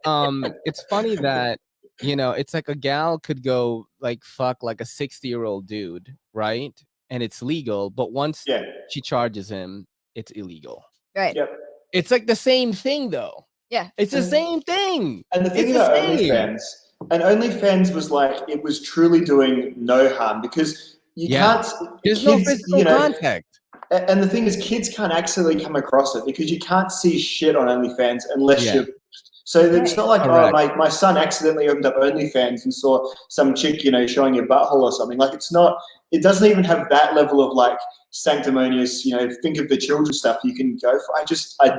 you know, it's like a gal could go like fuck like a 60-year-old dude, right? And it's legal, but once she charges him, it's illegal. Right. Yep. It's like the same thing though. Yeah. It's the same thing. And the thing about OnlyFans was like, it was truly doing no harm because you can't. There's no physical contact. And the thing is, kids can't accidentally come across it because you can't see shit on OnlyFans unless you're So it's not like, oh, my son accidentally opened up OnlyFans and saw some chick, you know, showing your butthole or something. Like, it's not, it doesn't even have that level of like sanctimonious, you know, think of the children stuff you can go for. I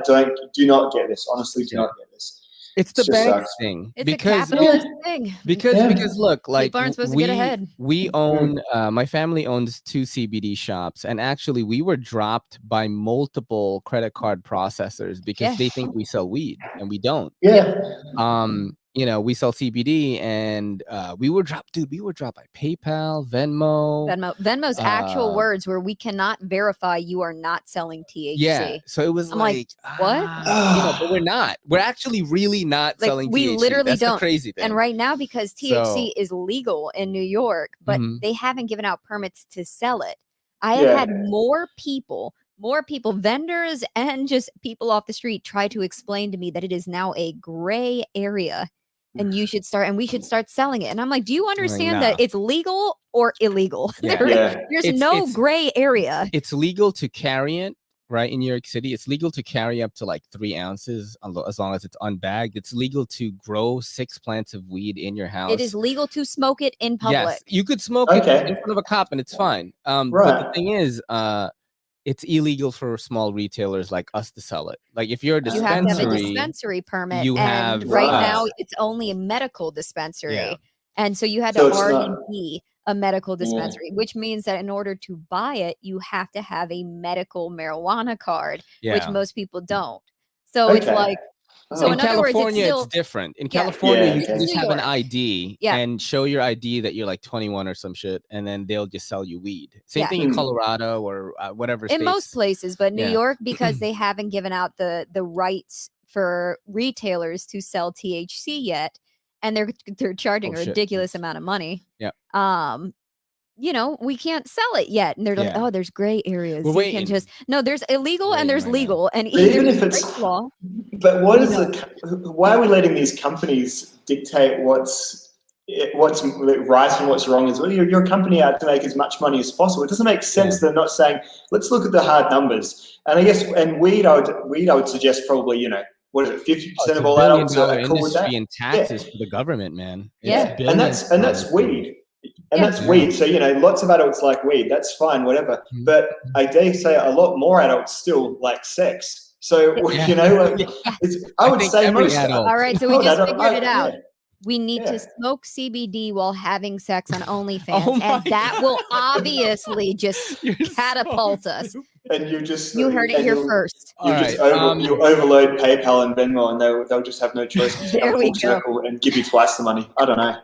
do not get this. Honestly, do not get this. It's the bank thing. It's a capitalist thing. Because look, like people aren't supposed to get ahead. We own, my family owns 2 CBD shops, and actually we were dropped by multiple credit card processors because they think we sell weed and we don't. You know, we sell CBD, and we were dropped, dude. We were dropped by PayPal, Venmo's actual words were, "We cannot verify you are not selling THC." Yeah, so it was like what? You know, but we're not. We're actually really not selling we THC. Literally That's don't. The crazy thing. And right now, because THC is legal in New York, but they haven't given out permits to sell it. I have had more people, vendors and just people off the street, try to explain to me that it is now a gray area. And we should start selling it. And I'm like, do you understand that it's legal or illegal? There's no gray area. It's legal to carry it, right? In New York City, it's legal to carry up to like 3 ounces as long as it's unbagged. It's legal to grow 6 plants of weed in your house. It is legal to smoke it in public. Yes, you could smoke it in front of a cop and it's fine. But the thing is, it's illegal for small retailers like us to sell it. Like if you're a dispensary, you have to have a dispensary permit. Right now it's only a medical dispensary. And so you had to already be a medical dispensary, which means that in order to buy it, you have to have a medical marijuana card, which most people don't. So it's like, so in other words, it's different. In California, you can just have an ID and show your ID that you're like 21 or some shit, and then they'll just sell you weed. Same thing in Colorado or whatever. In most places, but New York, because they haven't given out the rights for retailers to sell THC yet, and they're charging a ridiculous amount of money. You know, we can't sell it yet. And they're like, oh, there's gray areas. You can just, no, there's illegal and there's legal. And even if it's law. But what is why are we letting these companies dictate what's right and what's wrong? Is you're a company out to make as much money as possible. It doesn't make sense. They're not saying, let's look at the hard numbers. And I guess, and weed, I would suggest probably, you know, what is it, 50% of all adults are cool with that? And taxes for the government, man. And that's weed. And that's weed. So, you know, lots of adults like weed. That's fine, whatever. But I dare say a lot more adults still like sex. So, you know, I would say most adults. All right. So we just figured it out. We need to smoke CBD while having sex on OnlyFans. And that will obviously just catapult us. And you heard it here first. You overload PayPal and Venmo, and they'll just have no choice to and give you twice the money. I don't know.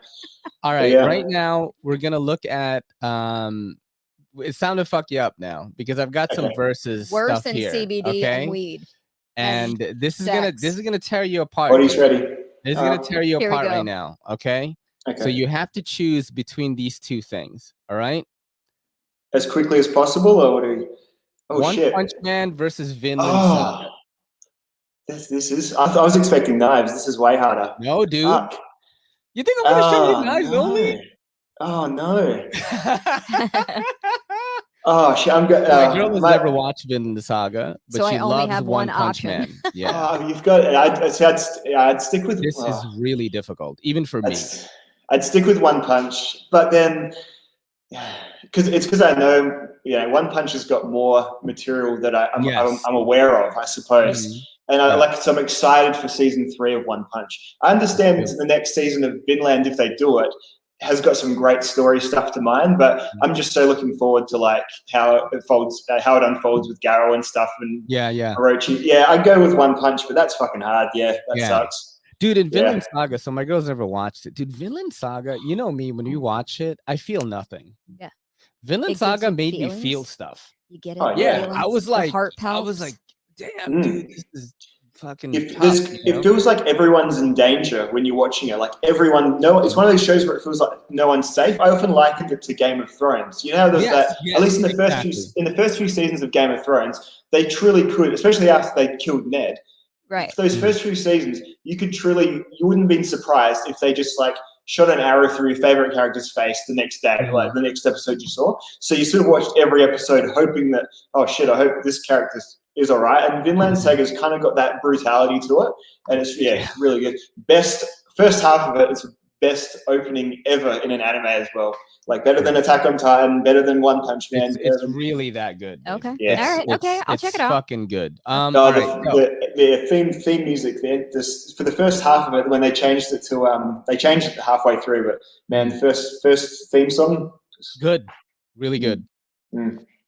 All right, right now we're gonna look at it's time to fuck you up now because I've got some verses worse stuff than here, CBD and weed. And this is gonna tear you apart. Body's ready. This is gonna tear you apart right now. Okay. So you have to choose between these 2 things. All right. As quickly as possible, or what are you? One Punch Man versus Vinland Saga. This is. I was expecting knives. This is way harder. No, dude. You think I'm gonna show you knives only? Oh no. Oh shit! I'm good. My girl has never watched Vinland Saga, but so she loves One Punch Man. Yeah. You've got. I'd stick with. This is really difficult, even for me. I'd stick with One Punch, but then because I know, One Punch has got more material that I'm aware of, I suppose. And so I'm excited for season 3 of One Punch. I understand the next season of Vinland, if they do it, has got some great story stuff to mine, but I'm just so looking forward to like how it unfolds with Garou and stuff and Orochi. Yeah, I'd go with One Punch, but that's fucking hard. Yeah, that sucks. Dude, in Vinland Saga, so my girl's never watched it. Dude, Vinland Saga, you know me, when you watch it, I feel nothing. Yeah. Vinland Saga made me feel stuff. You get it? I was like, damn, dude, this is fucking. It feels like everyone's in danger when you're watching it. Like everyone, it's one of those shows where it feels like no one's safe. I often liken it to Game of Thrones. You know, there's that. At least in the first few seasons of Game of Thrones, they truly could, especially after they killed Ned. Right. Those first few seasons, you wouldn't have been surprised if they just like shot an arrow through your favorite character's face the next day, like the next episode you saw. So you sort of watched every episode hoping that, oh shit, I hope this character's is all right, and Vinland Saga's kind of got that brutality to it, and it's it's really good. First half of it is the best opening ever in an anime as well. Like better than Attack on Titan, better than One Punch Man. It's really that good. Dude. Okay. Yeah. All right. Okay. I'll check it out. Fucking good. The theme music for the first half of it, when they changed it to they changed it halfway through, but man, the first theme song, good, really good.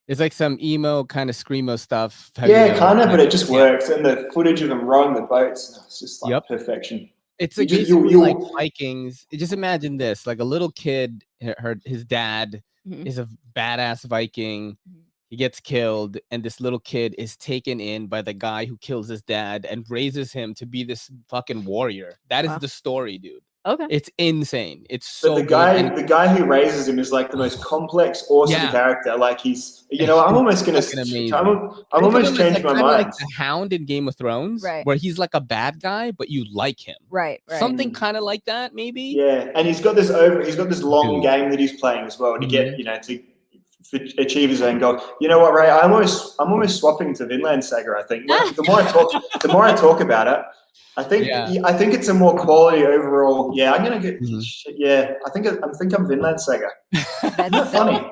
It's like some emo kind of screamo stuff. Yeah, kind of, but it just works. And the footage of them rowing the boats, it's just like perfection. It's like basically like Vikings. Just imagine this: like a little kid, his dad is a badass Viking. He gets killed, and this little kid is taken in by the guy who kills his dad and raises him to be this fucking warrior. That is the story, dude. Okay. It's insane. It's so the guy who raises him is like the most complex, awesome character. Like he's, I'm almost gonna, I'm almost changing my mind. Like the Hound in Game of Thrones, where he's like a bad guy, but you like him. Right. Something kind of like that, maybe. Yeah, and he's got this long game that he's playing as well to get, to achieve his own goal. You know what, Ray? I'm almost swapping to Vinland Saga. I think the more I talk about it, I think it's a more quality overall. Yeah, I'm gonna get. Yeah, I think I'm Vinland Saga. That's funny.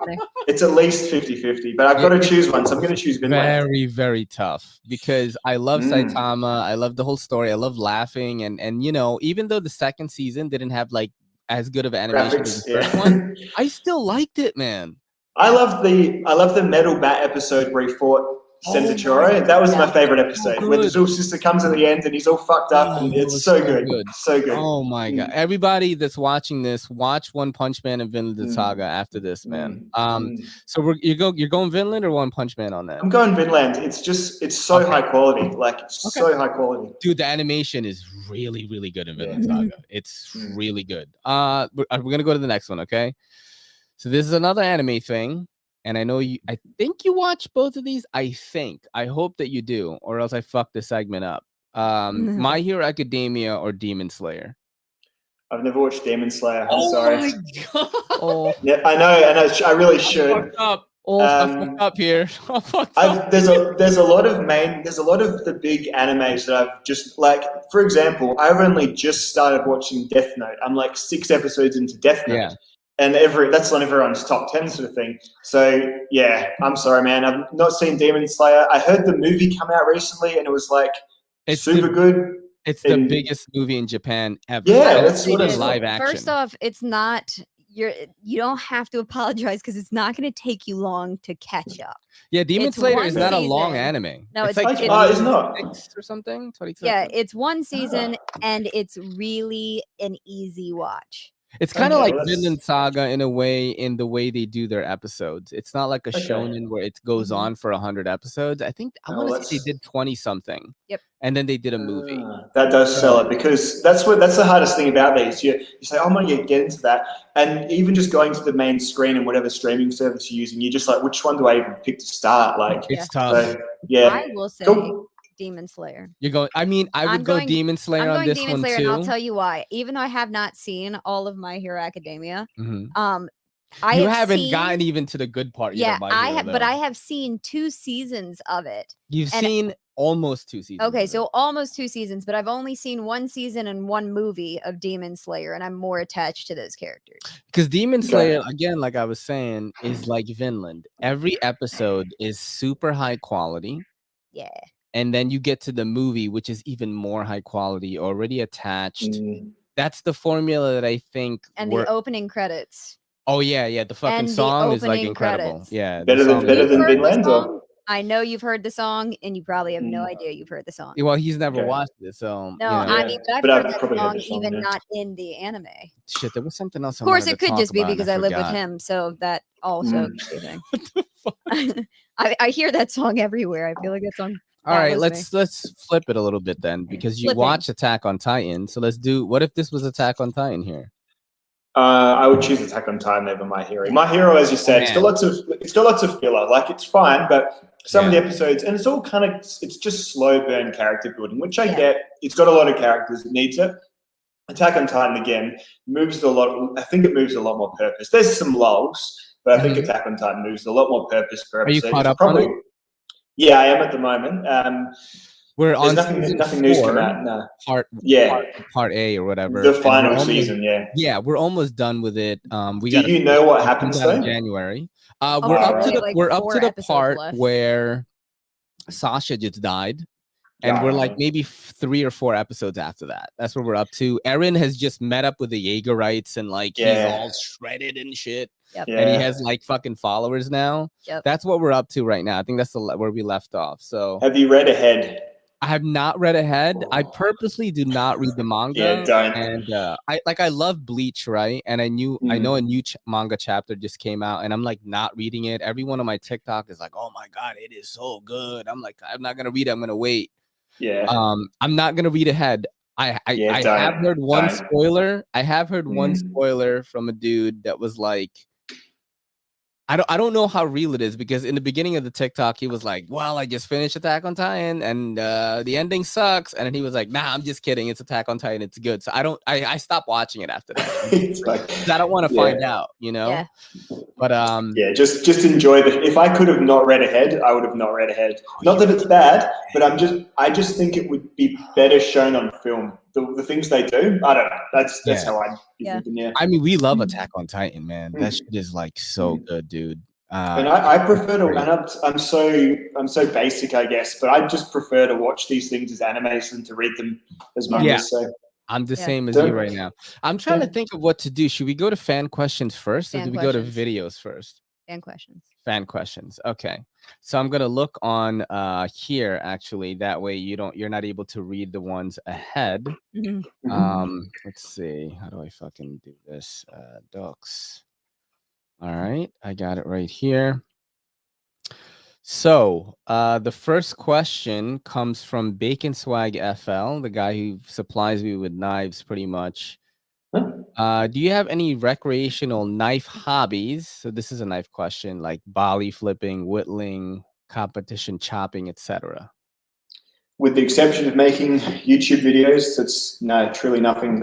It's at least 50-50, but I've got to choose one, so I'm gonna choose Vinland. Very, very tough because I love Saitama. I love the whole story. I love laughing, and even though the second season didn't have like as good of animation as the first one, I still liked it, man. I love the metal bat episode where he fought Centauri. That was my favorite episode, where the Zeus sister comes at the end and he's all fucked up, and it's so good. So good. Oh my god! Everybody that's watching this, watch One Punch Man and Vinland Saga after this, man. So you're going Vinland or One Punch Man on that? I'm going Vinland. It's so high quality, so high quality. Dude, the animation is really, really good in Vinland Saga. It's really good. We're gonna go to the next one, okay? So this is another anime thing, and I think you watch both of these. I hope that you do, or else I fuck this segment up. My Hero Academia or Demon Slayer? I've never watched Demon Slayer. I'm sorry. Oh my god! Yeah, I know, and I really should. I fucked up here. There's a lot of the big animes that I've just for example, I've only just started watching Death Note. I'm like 6 episodes into Death Note. Yeah. And that's on everyone's top 10 sort of thing. So yeah, I'm sorry, man. I've not seen Demon Slayer. I heard the movie come out recently, and it was it's super good. It's the biggest movie in Japan ever. Yeah, that's what it's live action. First off, it's not. You don't have to apologize because it's not going to take you long to catch up. Yeah, Demon Slayer is not a long anime. No, it's like it's not 6 or something. 26. Yeah, it's one season, and it's really an easy watch. It's kind of like Vinland Saga in a way, in the way they do their episodes. It's not like a shonen where it goes on for 100 episodes. I want to say they did 20 something. Yep. And then they did a movie. That does sell it, because that's the hardest thing about these. You say, oh, I'm going to get into that. And even just going to the main screen and whatever streaming service you're using, you're just like, which one do I even pick to start? It's tough. So, yeah. I will say Demon Slayer. You're going. I mean, I would go Demon Slayer on this one too. And I'll tell you why. Even though I have not seen all of My Hero Academia, you haven't gotten even to the good part. Yeah, I have, but I have seen 2 seasons of it. You've seen almost 2 seasons. Okay, so almost 2 seasons, but I've only seen 1 season and 1 movie of Demon Slayer, and I'm more attached to those characters. Because Demon Slayer, again, like I was saying, is like Vinland. Every episode is super high quality. Yeah. And then you get to the movie, which is even more high quality, already attached. That's the formula that I think. And the opening credits. Oh yeah. The fucking song is like incredible. Credits. Yeah, better than Vinland. I know you've heard the song, and you probably have no idea you've heard the song. Well, he's never watched it, so no. I mean, but I've heard that song, even not in the anime. Shit, there was something else. Of course, it could just be because I live with him, so that also could be a thing. What the fuck? I hear that song everywhere. I feel like that song. All right, let's flip it a little bit then, because you watch Attack on Titan. So let's do. What if this was Attack on Titan here? I would choose Attack on Titan over My Hero. My Hero, as you said, it's got lots of filler. It's fine, but some of the episodes, and it's all it's just slow burn character building, which I get. It's got a lot of characters that needs it. Attack on Titan again moves a lot. I think it moves a lot more purpose. There's some lulls, but I think Attack on Titan moves a lot more purpose per episode. Are you caught up on it? Yeah, I am at the moment. We're on nothing new's come out. No. Part A or whatever. The final season, Yeah, we're almost done with it. Do you know what happens though? In January. We're up to the part where Sasha just died. And we're like maybe 3 or 4 episodes after that. That's what we're up to. Eren has just met up with the Jaegerites and like he's all shredded and shit. Yep. And he has like fucking followers now. Yep. That's what we're up to right now. I think that's where we left off. So have you read ahead? I have not read ahead. I purposely do not read the manga. Yeah, don't. And I love Bleach, right? And I know a new manga chapter just came out, and I'm like not reading it. Every one of my TikTok is like, "Oh my god, it is so good." I'm like, I'm not gonna read it. I'm gonna wait. Yeah. I'm not gonna read ahead. I have heard one spoiler. I have heard one spoiler from a dude that was like, I don't know how real it is, because in the beginning of the TikTok he was like, well, I just finished Attack on Titan and the ending sucks, and then he was like, nah, I'm just kidding, it's Attack on Titan, it's good. So I stopped watching it after that. It's like, I don't want to find out, you know. Yeah. But just enjoy if I could have not read ahead, I would have not read ahead. Not that it's bad, but I just think it would be better shown on film. The things they do, I don't know. That's how I'd be thinking. Yeah. I mean, we love Attack on Titan, man. That shit is like so good, dude. And I prefer to, and I'm so basic, I guess, but I just prefer to watch these things as animes than to read them as mangas. So I'm the same as you right now. I'm trying to think of what to do. Should we go to fan questions first, or do we go to videos first? Fan questions. Fan questions. Okay. So I'm gonna look on here actually. That way you're not able to read the ones ahead. Let's see. How do I fucking do this? Docs. All right, I got it right here. So the first question comes from Bacon Swag FL, the guy who supplies me with knives pretty much. Do you have any recreational knife hobbies? So this is a knife question, like Bali flipping, whittling, competition chopping, etc. With the exception of making YouTube videos, it's truly nothing.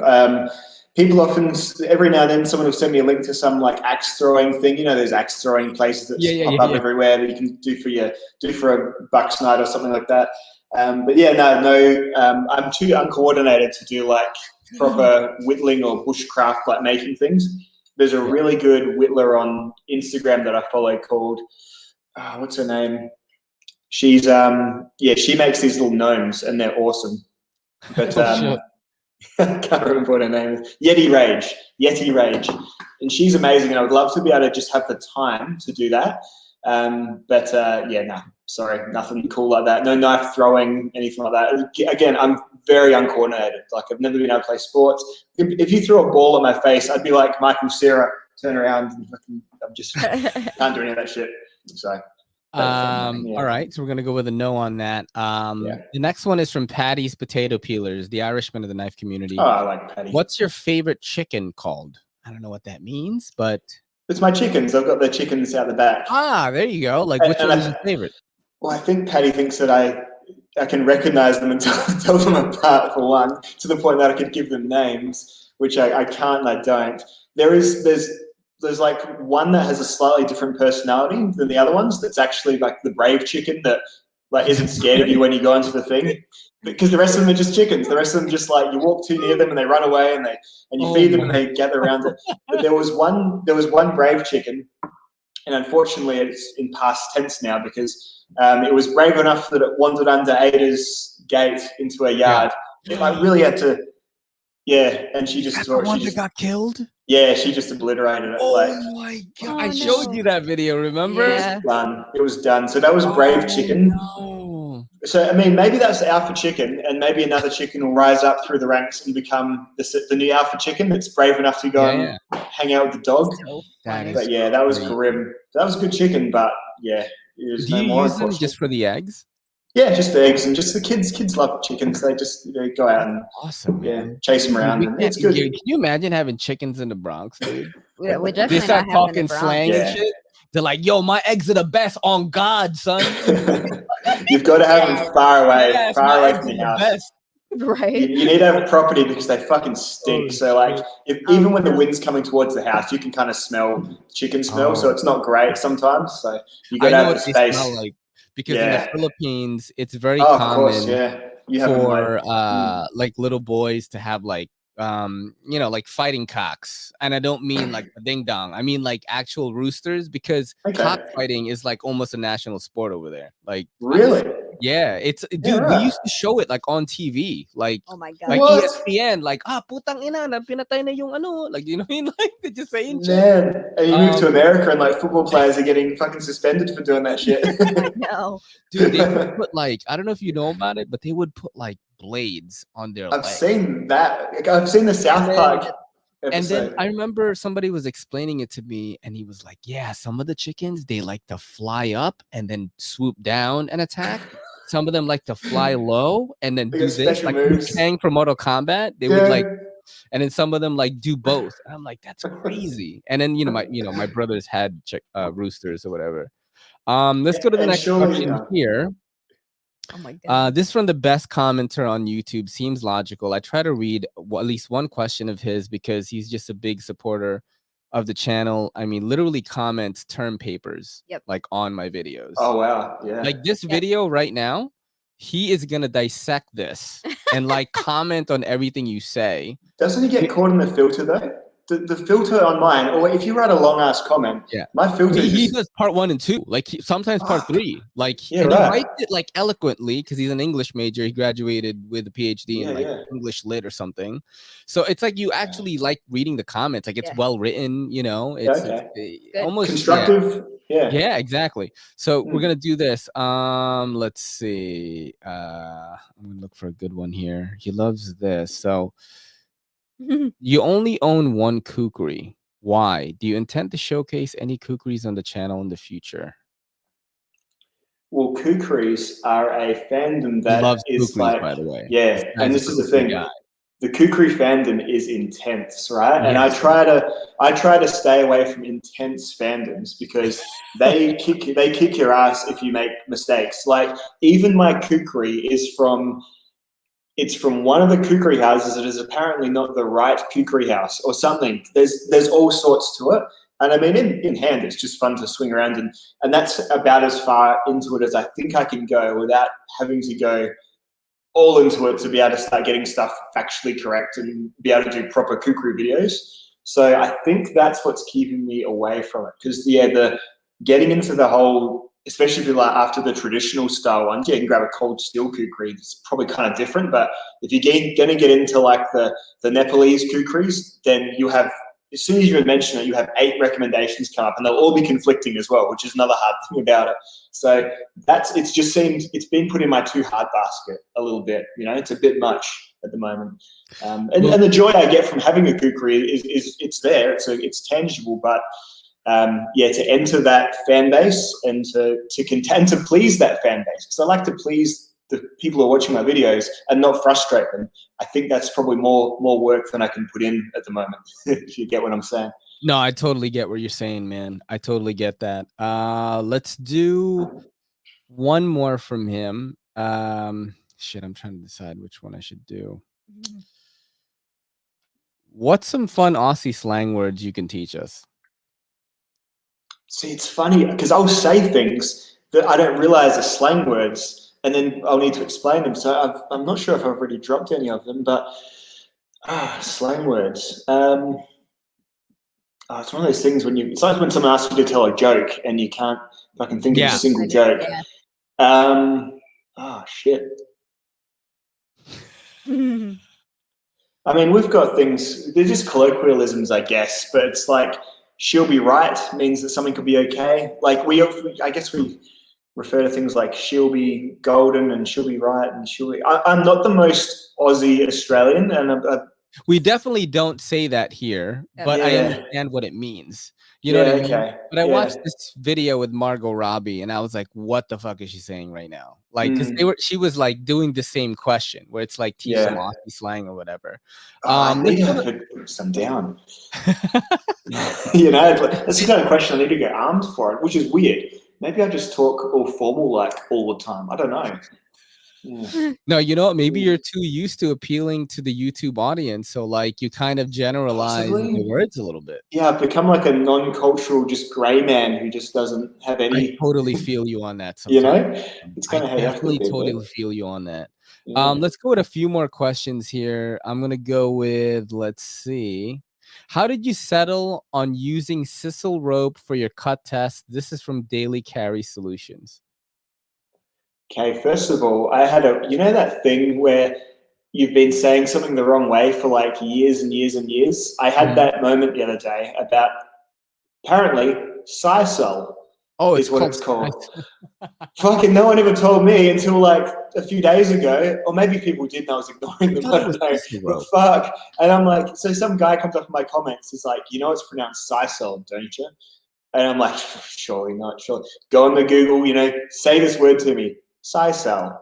People often, every now and then, someone will send me a link to some like axe throwing thing. You know, there's axe throwing places that pop up everywhere that you can do for a buck's night or something like that. But yeah, no, I'm too uncoordinated to do like proper whittling or bushcraft, like making things. There's a really good whittler on Instagram that I follow called, what's her name? She's she makes these little gnomes and they're awesome. But I can't remember what her name is. Yeti Rage, and she's amazing. And I would love to be able to just have the time to do that. But sorry, nothing cool like that. No knife throwing, anything like that. Again, I'm very uncoordinated. Like I've never been able to play sports. If you threw a ball at my face, I'd be like Michael Cera, turn around. And I'm just can't do any of that shit. So. All right, so we're gonna go with a no on that. The next one is from Patty's Potato Peelers, the Irishman of the knife community. Oh, I like Patty. What's your favorite chicken called? I don't know what that means, but it's my chickens. I've got the chickens out the back. Ah, there you go. Like, which one is your favorite? Well, I think Patty thinks that I can recognize them and tell them apart, for one, to the point that I could give them names, which I can't and I don't. There's like one that has a slightly different personality than the other ones. That's actually like the brave chicken that like isn't scared of you when you go into the thing. Because the rest of them are just chickens. The rest of them just like you walk too near them and they run away and you feed them and they gather around it. But there was one brave chicken, and unfortunately it's in past tense now because it was brave enough that it wandered under Ada's gate into her yard. It like really had to, and she just got killed. Yeah, she just obliterated it. Oh my god! I showed you that video. Remember? Yeah. It was done. So that was brave chicken. No. So I mean, maybe that's the alpha chicken, and maybe another chicken will rise up through the ranks and become the new alpha chicken that's brave enough to go and hang out with the dog. But yeah, that was grim. That was a good chicken, but yeah, there's no more. Do you use them just for the eggs? Yeah, just the eggs and just the kids. Kids love chickens. They just go out and chase them around. It's good. Can you imagine having chickens in the Bronx, dude? Yeah, we definitely they start talking slang and shit. They're like, "Yo, my eggs are the best on God, son." You've got to have them far away from the house. Best. Right. You need to have a property because they fucking stink. So like, even when the wind's coming towards the house, you can kind of smell chicken smell. So it's not great sometimes. So you got to have the space. because in the Philippines, it's very of common course, you for like little boys to have like you know, like fighting cocks. And I don't mean like a ding dong. I mean like actual roosters, because cockfighting is like almost a national sport over there. Like really? Yeah, it's dude. We used to show it like on TV, like oh my god, like ESPN, like putang ina na pinatay na yung ano, like you know what I mean, like they're just saying shit. Man, and you move to America and like football players are getting fucking suspended for doing that shit. No, dude, they would put like, I don't know if you know about it, but they would put like blades on their legs. I've seen that. I've seen the South Park episode. And then I remember somebody was explaining it to me, and he was like, "Yeah, some of the chickens, they like to fly up and then swoop down and attack. Some of them like to fly low and then do this, like Kang from Mortal Kombat. They would like, and then some of them like do both." And I'm like, "That's crazy." And then my brothers had roosters or whatever. Let's go to the next question here. Oh my god. This is from the best commenter on YouTube. Seems logical. I try to read at least one question of his because he's just a big supporter of the channel. I mean, literally comments term papers like on my videos. Oh wow, yeah. Like this video right now, he is gonna dissect this and like comment on everything you say. Doesn't he get caught in the filter though? The filter on mine, or if you write a long ass comment, my filter. He does part 1 and 2, like sometimes part 3. Like he writes it like eloquently because he's an English major. He graduated with a PhD in like English lit or something. So it's like you actually like reading the comments. Like it's well written, you know. It's almost constructive. Yeah, exactly. So we're gonna do this. Let's see. I'm gonna look for a good one here. He loves this. So. You only own one kukri. Why? Do you intend to showcase any kukris on the channel in the future? Well, kukris are a fandom that is kukris, like, by the way. Yeah, and this is the thing. The kukri fandom is intense, right? And I try to stay away from intense fandoms because they kick your ass if you make mistakes. Like even my kukri is from. It's from one of the kukri houses that is apparently not the right kukri house or something. There's all sorts to it. And I mean, in hand, it's just fun to swing around. And that's about as far into it as I think I can go without having to go all into it to be able to start getting stuff factually correct and be able to do proper kukri videos. So I think that's what's keeping me away from it. Because, the getting into the whole... Especially if you're like after the traditional style ones, you can grab a cold steel kukri. It's probably kind of different, but if you're going to get into like the Nepalese kukris, then you have, as soon as you mention it, you have 8 recommendations come up, and they'll all be conflicting as well, which is another hard thing about it. So it's been put in my too hard basket a little bit. It's a bit much at the moment. And the joy I get from having a kukri is it's there. It's tangible, but. To enter that fan base and to contend to please that fan base. Because I like to please the people who are watching my videos and not frustrate them. I think that's probably more work than I can put in at the moment, if you get what I'm saying. No, I totally get what you're saying, man. I totally get that. Let's do one more from him. Shit, I'm trying to decide which one I should do. What's some fun Aussie slang words you can teach us? See, it's funny because I'll say things that I don't realize are slang words, and then I'll need to explain them. So I'm not sure if I've already dropped any of them, but slang words. It's one of those things it's like when someone asks you to tell a joke and you can't fucking think of a single joke. Shit. I mean, we've got things, they're just colloquialisms, I guess, but it's like, she'll be right means that something could be okay. Like I guess we refer to things like she'll be golden and she'll be right and I'm not the most Aussie Australian, and we definitely don't say that here, but I understand what it means. You know what I mean? But I watched this video with Margot Robbie, and I was like, "What the fuck is she saying right now?" Like, because she was like doing the same question, where it's like teach some Aussie slang or whatever. I need to put some down. That's the kind of question I need to get armed for it, which is weird. Maybe I just talk all formal like all the time. I don't know. No, you know what? Maybe you're too used to appealing to the YouTube audience, so like you kind of generalize the words a little bit. Yeah, I've become like a non-cultural, just gray man who just doesn't have any. I totally feel you on that. You Sometimes. know, it's kind of how definitely totally feel you on that. Yeah. Let's go with a few more questions here. I'm gonna go with, let's see. How did you settle on using sissel rope for your cut test? This is from Daily Carry Solutions. Okay, first of all, I had that thing where you've been saying something the wrong way for like years and years and years. I had that moment the other day about apparently sissel. Oh, is what it's called. Fucking no one ever told me until like a few days ago, or maybe people did and I was ignoring them. I don't know. But fuck. And I'm like, so some guy comes up in my comments, is like, you know it's pronounced sissel, don't you? And I'm like, surely not, sure. Go on the Google, say this word to me. Sissel.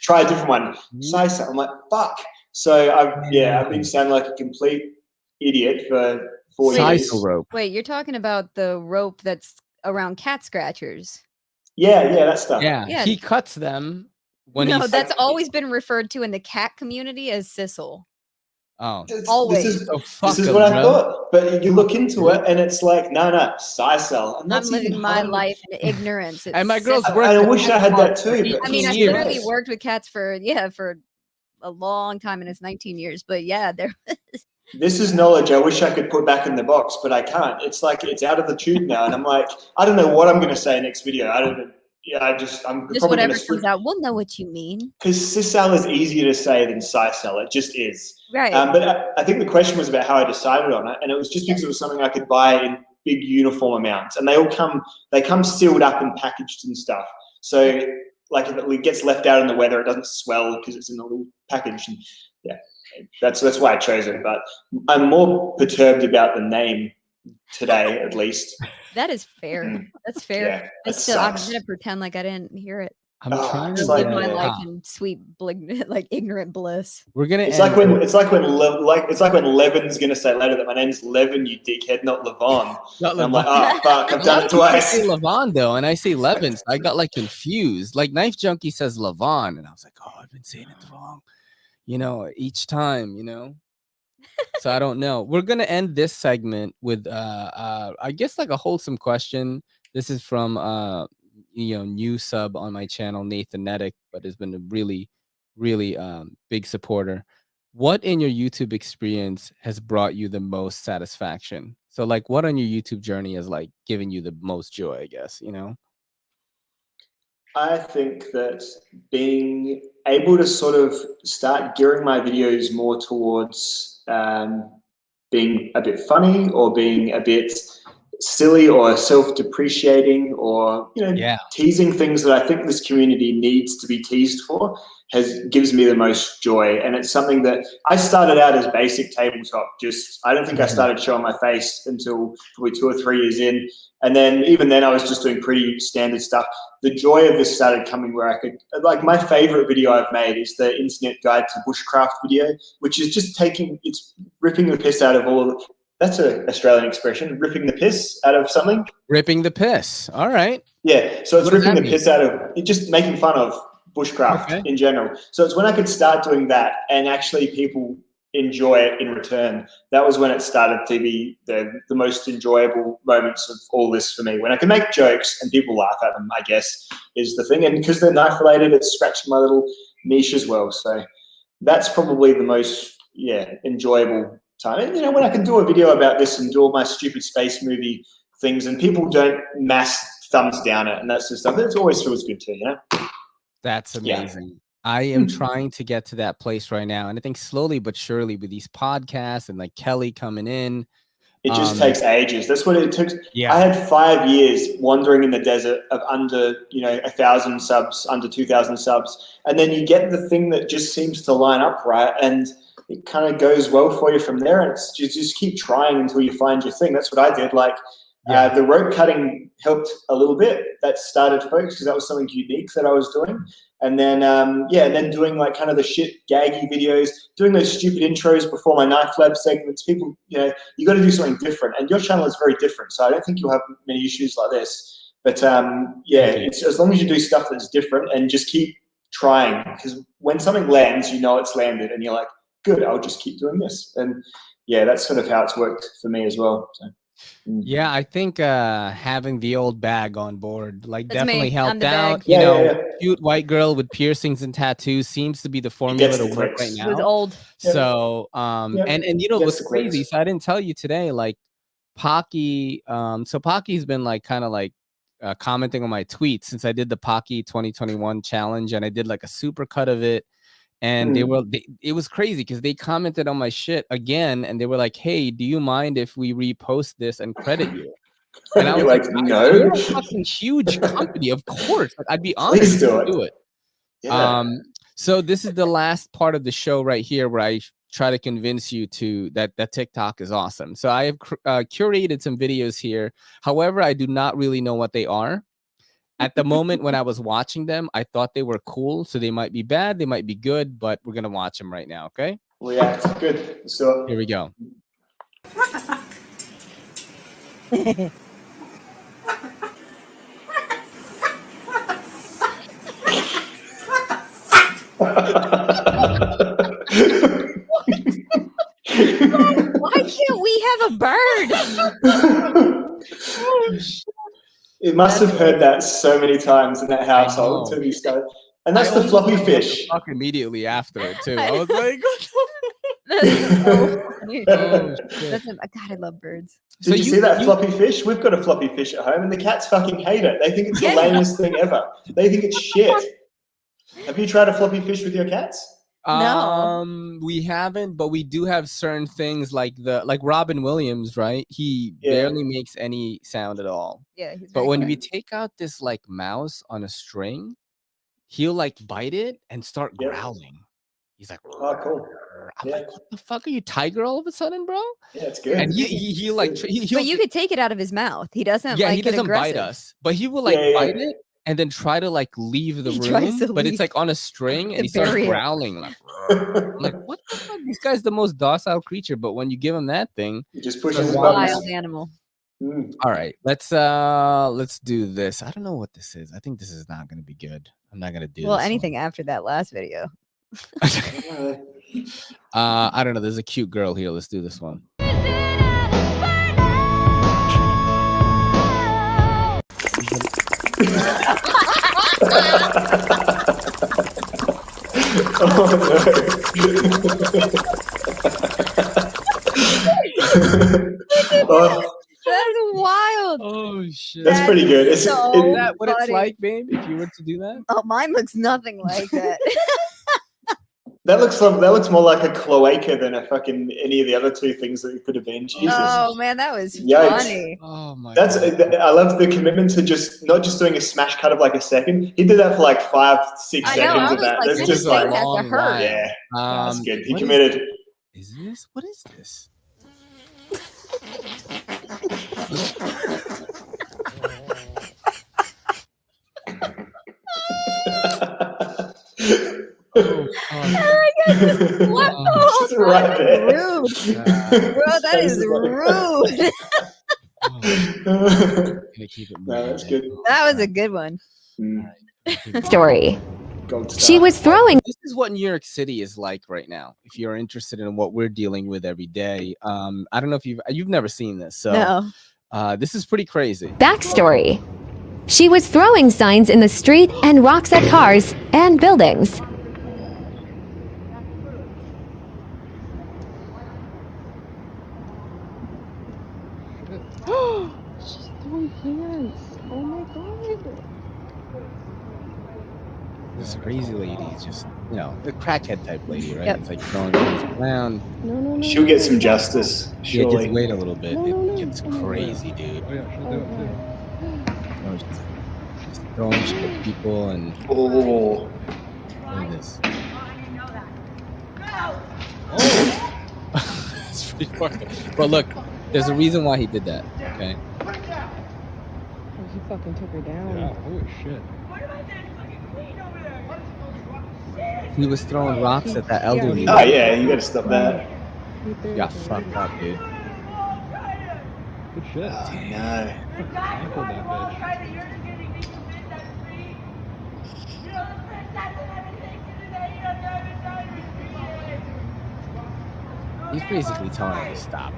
Try a different one. Sissel. I'm like, fuck. So I've been sounding like a complete idiot for 4 years. Rope. Wait, you're talking about the rope that's around cat scratchers? Yeah, that stuff. Yeah, he cuts them when that's always been referred to in the cat community as sissel. Oh, always. This is what I thought. But you look into it and it's like, no, sissel. I'm living my life in ignorance. And my girl's I wish I had that too. I mean, I've literally worked with cats for a long time, and it's 19 years. But yeah, there. This is knowledge I wish I could put back in the box, but I can't. It's like it's out of the tube now, and I'm like, I don't know what I'm going to say next video. I'm just probably whatever comes out. We'll know what you mean. Because sissel is easier to say than sissel. It just is. Right. But I think the question was about how I decided on it, and it was just because it was something I could buy in big uniform amounts, and they come sealed up and packaged and stuff. So like if it gets left out in the weather, it doesn't swell because it's in a little package. And yeah. That's why I chose it, but I'm more perturbed about the name today, at least. That is fair. That's fair. Yeah, I'm gonna pretend like I didn't hear it. I'm trying to live my life in sweet, like ignorant bliss. We're gonna. It's like when Levin's gonna say later that my name's Levin, you dickhead, not Levon. I'm like, oh fuck, I've done it twice. I say Levon though, and I say Levin, so I got like confused. Like Knife Junkie says Levon, and I was like, oh, I've been saying it wrong. Each time, so I don't know. We're going to end this segment with, I guess like a wholesome question. This is from, new sub on my channel, Nathan Nedick, but has been a really, really big supporter. What in your YouTube experience has brought you the most satisfaction? So like what on your YouTube journey has like given you the most joy, I guess, I think that being able to sort of start gearing my videos more towards being a bit funny or being a bit silly or self-depreciating or teasing things that I think this community needs to be teased for gives me the most joy. And it's something that I started out as basic tabletop. I don't think I started showing my face until probably 2 or 3 years in. And then even then I was just doing pretty standard stuff. The joy of this started coming where I could, like my favorite video I've made is the internet guide to bushcraft video, which is just it's ripping the piss out of all. That's an Australian expression, ripping the piss out of something. Ripping the piss. All right. Yeah. So it's ripping the piss out of it, just making fun of bushcraft in general. So it's when I could start doing that and actually people enjoy it in return. That was when it started to be the most enjoyable moments of all this for me. When I can make jokes and people laugh at them, I guess, is the thing. And because they're knife related, it's scratching my little niche as well. So that's probably the most, enjoyable time. And, when I can do a video about this and do all my stupid space movie things and people don't mass thumbs down it and that sort of stuff, it always feels good too, That's amazing. Yeah. I am trying to get to that place right now. And I think slowly but surely with these podcasts and like Kelly coming in. It just takes ages. That's what it took. Yeah. I had 5 years wandering in the desert of under, 1,000 subs, under 2,000 subs. And then you get the thing that just seems to line up right. And it kind of goes well for you from there. And you just keep trying until you find your thing. That's what I did. Like the rope cutting helped a little bit. That started folks because that was something unique that I was doing. And then, and then doing like kind of the shit gaggy videos, doing those stupid intros before my Knife Lab segments. People, you got to do something different. And your channel is very different. So I don't think you'll have many issues like this. But it's as long as you do stuff that's different and just keep trying, because when something lands, you know it's landed, and you're like, good, I'll just keep doing this. And yeah, that's sort of how it's worked for me as well. So, yeah, I think having the old bag on board definitely helped out. Cute white girl with piercings and tattoos seems to be the formula to work right now. It was old. So and you know what's crazy? So I didn't tell you today, like Pocky. So Pocky's been like kind of like commenting on my tweets since I did the Pocky 2021 challenge, and I did like a super cut of it. And it was crazy because they commented on my shit again, and they were like, "Hey, do you mind if we repost this and credit you?" And I was like, "No, you're a fucking huge company, of course. Like, I'd be honored to do it." Yeah. So this is the last part of the show right here, where I try to convince you that TikTok is awesome. So I have curated some videos here. However, I do not really know what they are. At the moment when I was watching them, I thought they were cool. So they might be bad, they might be good, but we're going to watch them right now, okay? Well, yeah, it's good. So here we go. Why can't we have a bird? Oh, shit. It must have heard that so many times in that household until you started. And that's the floppy fish. Fuck immediately after it too. I was like, God, I love birds. Did you see that floppy fish? We've got a floppy fish at home, and the cats fucking hate it. They think it's the lamest thing ever. They think it's shit. Have you tried a floppy fish with your cats? No, we haven't, but we do have certain things like Robin Williams, right? He barely makes any sound at all. Yeah, but when we take out this like mouse on a string, he'll like bite it and start growling. He's like, "Oh, cool." I'm like, "What the fuck are you, tiger? All of a sudden, bro?" Yeah, it's good. And he like, but you could take it out of his mouth. He doesn't. Yeah, he doesn't bite us, but he will like bite it. And then try to like leave the room, but it's like on a string, and he starts growling like, I'm like, what the fuck? This guy's the most docile creature, but when you give him that thing, he just pushes a wild animal. All right, let's do this. I don't know what this is. I think this is not going to be good. I'm not going to do. Well, anything after that last video. I don't know. There's a cute girl here. Let's do this one. That's wild. Oh shit. That's pretty good. Is that what it's like, babe? If you were to do that? Oh, mine looks nothing like that. That looks more like a cloaca than a fucking any of the other two things that it could have been. Jesus. Oh man, that was funny. Oh my God. I love the commitment to just not just doing a smash cut of like a second. He did that for like 5-6 seconds of that. Like, that's just like yeah. That's good. He committed. Is this? What is this? Oh my God, this is right there. Rude. Bro, that is rude. No, that's good. That was a good one. Story. She was throwing. This is what New York City is like right now. If you're interested in what we're dealing with every day, I don't know if you've never seen this, so no. This is pretty crazy. Backstory. She was throwing signs in the street and rocks at cars and buildings. She's throwing hands. Oh my God. This crazy lady is just, you know, a crackhead type lady, right? Yep. It's like throwing things around. No. She'll get some justice. Yeah, Surely. just wait a little bit. No. It gets crazy, dude. Oh yeah, she'll do it too. She's throwing shit at people and Oh. look at this. Oh, it's pretty fucking. But look, there's a reason why he did that. Okay. Oh, he fucking took her down. Yeah, holy shit. He was throwing rocks at that elderly. Oh yeah, you gotta stop that. Yeah, fucked up, dude. Good shit. Oh, no. Tackled that bitch. He's basically telling her to stop.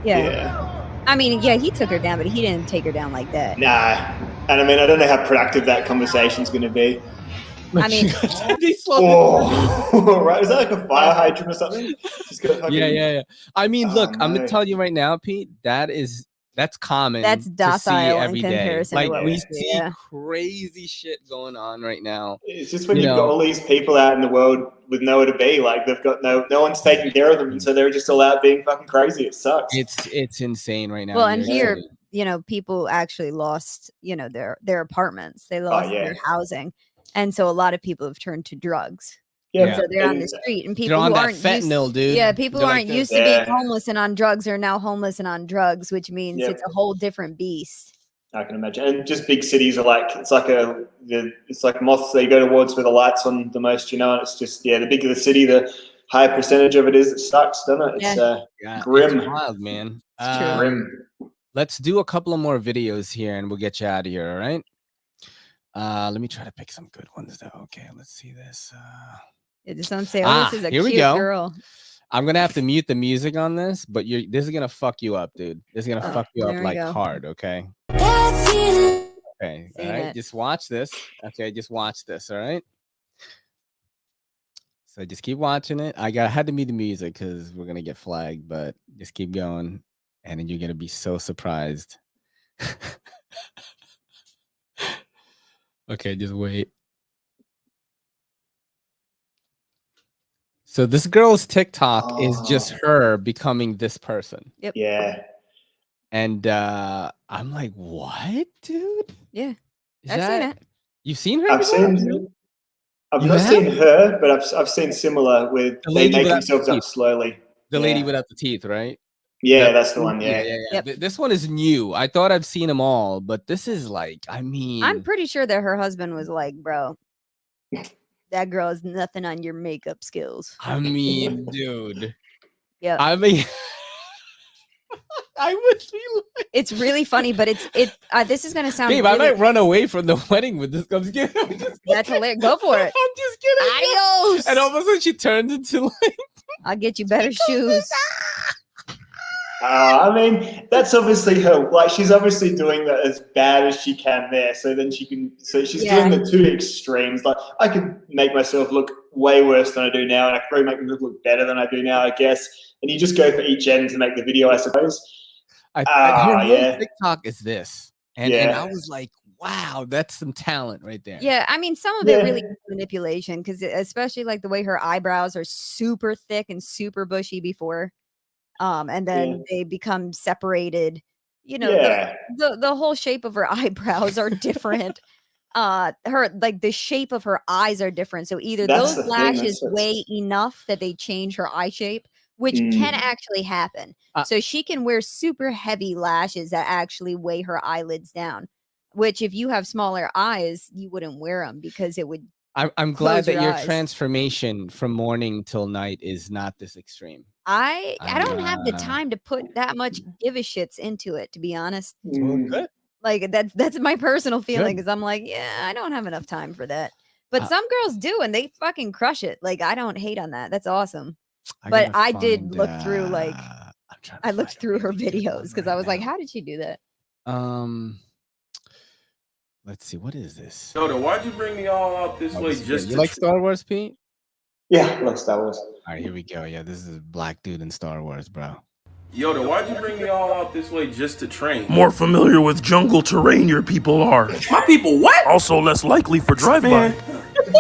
Yeah. I mean, yeah, he took her down, but he didn't take her down like that. Nah. And I mean, I don't know how productive that conversation's going to be. I mean, oh, right. Is that like a fire hydrant or something? Just fucking... Yeah. I mean, look, I'm going to tell you right now, Pete, that's common. That's docile every in comparison day. to what we see crazy shit going on right now. It's just when you've got all these people out in the world with nowhere to be, like they've got no one's taking care of them, and so they're just all out being fucking crazy. It sucks. It's insane right now. Well, and here, people actually lost, their apartments. They lost their housing, and so a lot of people have turned to drugs. Yeah, so they're on the street, and people who aren't fentanyl, dude. Yeah, people who aren't used to being homeless and on drugs are now homeless and on drugs, which means it's a whole different beast. I can imagine, and just big cities are like it's like moths. They go towards where the light's on the most, and it's just the bigger the city, the higher percentage of it is. It sucks, doesn't it? It's grim, it's wild, man. It's true. Grim. Let's do a couple of more videos here, and we'll get you out of here. All right. Let me try to pick some good ones, though. Okay, let's see this. Just don't say, "Oh, this is a cute girl." I'm gonna have to mute the music on this, but this is gonna fuck you up, dude. This is gonna fuck you up like hard. Okay. Okay. All right. Just watch this. Okay. Just watch this. All right. So just keep watching it. I had to mute the music because we're gonna get flagged, but just keep going, and then you're gonna be so surprised. Okay. Just wait. So this girl's TikTok is just her becoming this person. Yep. Yeah. And I'm like, what, dude? Yeah. I've seen it. You've seen her? I've not seen her, but I've seen similar with they make themselves up slowly. The lady without the teeth, right? Yeah, that's the one. Yeah. Yep. This one is new. I thought I've seen them all, but this is like, I mean, I'm pretty sure that her husband was like, bro, that girl is nothing on your makeup skills. I mean, dude. Yeah. I mean, I would be like, it's really funny, but this is gonna sound. Babe, I might run away from the wedding with this. That's hilarious. Go for it. I'm just kidding. Adios. And all of a sudden, she turns into like, I'll get you better shoes. I mean, that's obviously her. Like, she's obviously doing that as bad as she can there. So then she's doing the two extremes. Like, I could make myself look way worse than I do now, and I could probably make me look better than I do now, I guess. And you just go for each end to make the video, I suppose. Her TikTok is this, and I was like, wow, that's some talent right there. Yeah, I mean, some of it really is manipulation, because especially like the way her eyebrows are super thick and super bushy before. And then they become separated. The whole shape of her eyebrows are different. The shape of her eyes are different. So either those lashes weigh enough that they change her eye shape, which can actually happen. So she can wear super heavy lashes that actually weigh her eyelids down, which if you have smaller eyes, you wouldn't wear them because it would. I'm glad that your transformation from morning till night is not this extreme. I don't have the time to put that much give a shits into it, to be honest. Good. Like that's my personal feeling, because I'm like, I don't have enough time for that. But some girls do, and they fucking crush it. Like, I don't hate on that. That's awesome. But I did look through I looked through her videos because I was like, how did she do that? Let's see, what is this? Yoda, why'd you bring me all out this way? Just you like Star Wars, Pete? Yeah, I love Star Wars. All right, here we go. Yeah, this is a black dude in Star Wars, bro. Yoda, why'd you bring me all out this way just to train? More familiar with jungle terrain your people are. My people what? Also less likely for drive-by.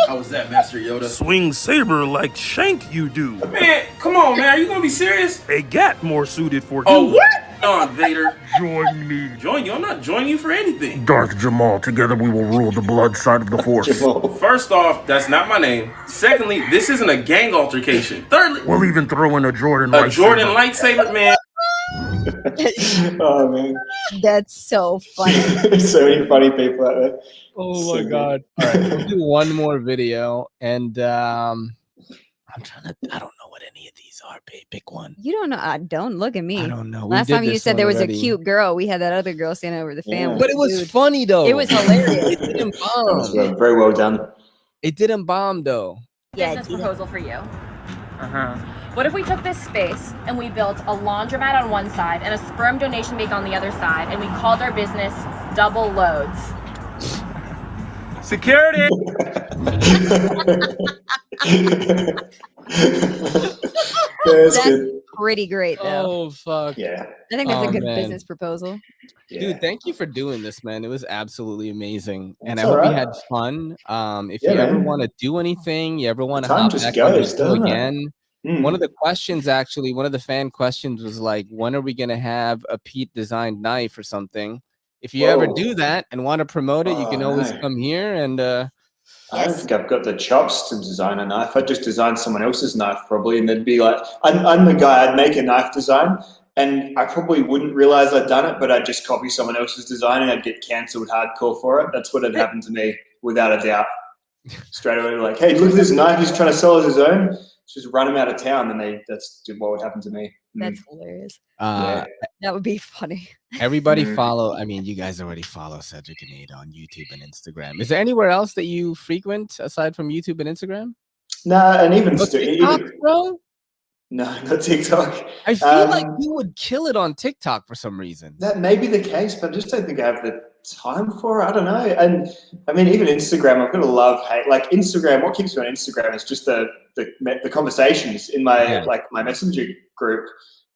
How was that, Master Yoda? Swing saber like Shank you do. Man, come on, man. Are you gonna be serious? A gat more suited for you. Oh, what? On Vader. Join me. Join you? I'm not joining you for anything. Darth Jamal, together we will rule the blood side of the Force. First off, that's not my name. Secondly, this isn't a gang altercation. Thirdly, we'll even throw in a Jordan lightsaber. A Jordan lightsaber, man. Oh, man. That's so funny. There's so many funny people out there. Oh, my God. All right, we'll do one more video, and I'm trying to, I don't know what any of these are, babe. Pick one. You don't know. Don't look at me. I don't know. Last time you said there was a cute girl, we had that other girl standing over the family. But it was funny, though. It was hilarious. It was very well done. It didn't bomb though. Business proposal for you. What if we took this space and we built a laundromat on one side and a sperm donation bank on the other side, and we called our business Double Loads? Security. That's good. Pretty great though. Oh fuck. Yeah. I think that's a good man. business proposal. Yeah. Dude, thank you for doing this, man. It was absolutely amazing. And That's I hope you alright. had fun. If Yeah, you ever man. want to do anything, you ever want to Time hop just back on the goes, show doesn't it? again. One of the questions, actually, one of the fan questions was like, when are we going to have a Pete designed knife or something? If you ever do that and want to promote it, you can always come here and I don't think I've got the chops to design a knife. I'd just design someone else's knife probably, and they'd be like, I'm the guy, I'd make a knife design, and I probably wouldn't realize I'd done it, but I'd just copy someone else's design and I'd get cancelled hardcore for it. That's what had happened to me, without a doubt. Straight away, like, hey, look at this knife he's trying to sell as his own. Just run him out of town, and that's what would happen to me. That's hilarious. Yeah. That would be funny. everybody follow. I mean, you guys already follow Cedric and Ada on YouTube and Instagram. Is there anywhere else that you frequent aside from YouTube and Instagram? Nah, and even TikTok, bro? No, not TikTok. I feel like you would kill it on TikTok for some reason. That may be the case, but I just don't think I have the time for it. I don't know. And I mean, even Instagram, I've got a love-hate. Like Instagram, what keeps me on Instagram is just the conversations in my my messenger group,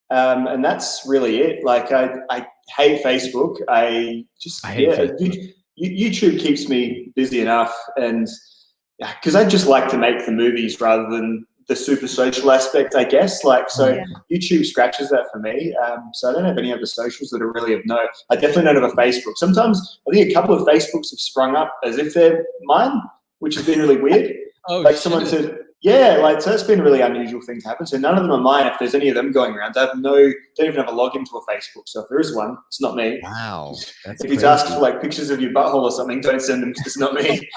and that's really it. Like I hate Facebook. I hate Facebook. YouTube keeps me busy enough, and because I just like to make the movies rather than the super social aspect, I guess. Like, so YouTube scratches that for me. So I don't have any other socials that are really of note. I definitely don't have a Facebook. Sometimes I think a couple of Facebooks have sprung up as if they're mine, which has been really weird. Someone said, so that's been a really unusual thing to happen. So none of them are mine. If there's any of them going around, don't even have a login to a Facebook. So if there is one, it's not me. Wow. If he's asked for like pictures of your butthole or something, don't send them because it's not me.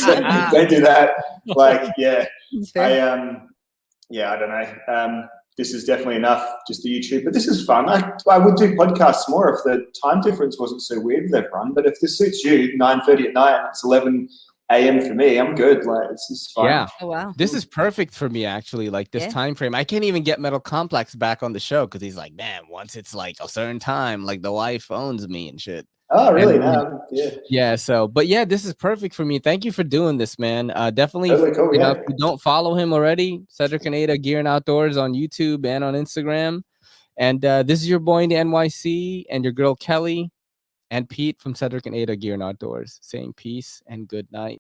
So don't do that. Like, I don't know. This is definitely enough, just the YouTube. But this is fun. I would do podcasts more if the time difference wasn't so weird with everyone. But if this suits you, 9:30 at night, and it's 11 a.m. for me, I'm good. Like, this is fun. Yeah. Oh, wow. This is perfect for me, actually. Like this time frame. I can't even get Metal Complex back on the show because he's like, man, once it's like a certain time, like the wife owns me and shit. Oh, really? Yeah. So, but yeah, this is perfect for me. Thank you for doing this, man. Definitely, cool, if you don't follow him already, Cedric and Ada Gear and Outdoors on YouTube and on Instagram. And this is your boy in the NYC and your girl Kelly and Pete from Cedric and Ada Gear and Outdoors saying peace and good night.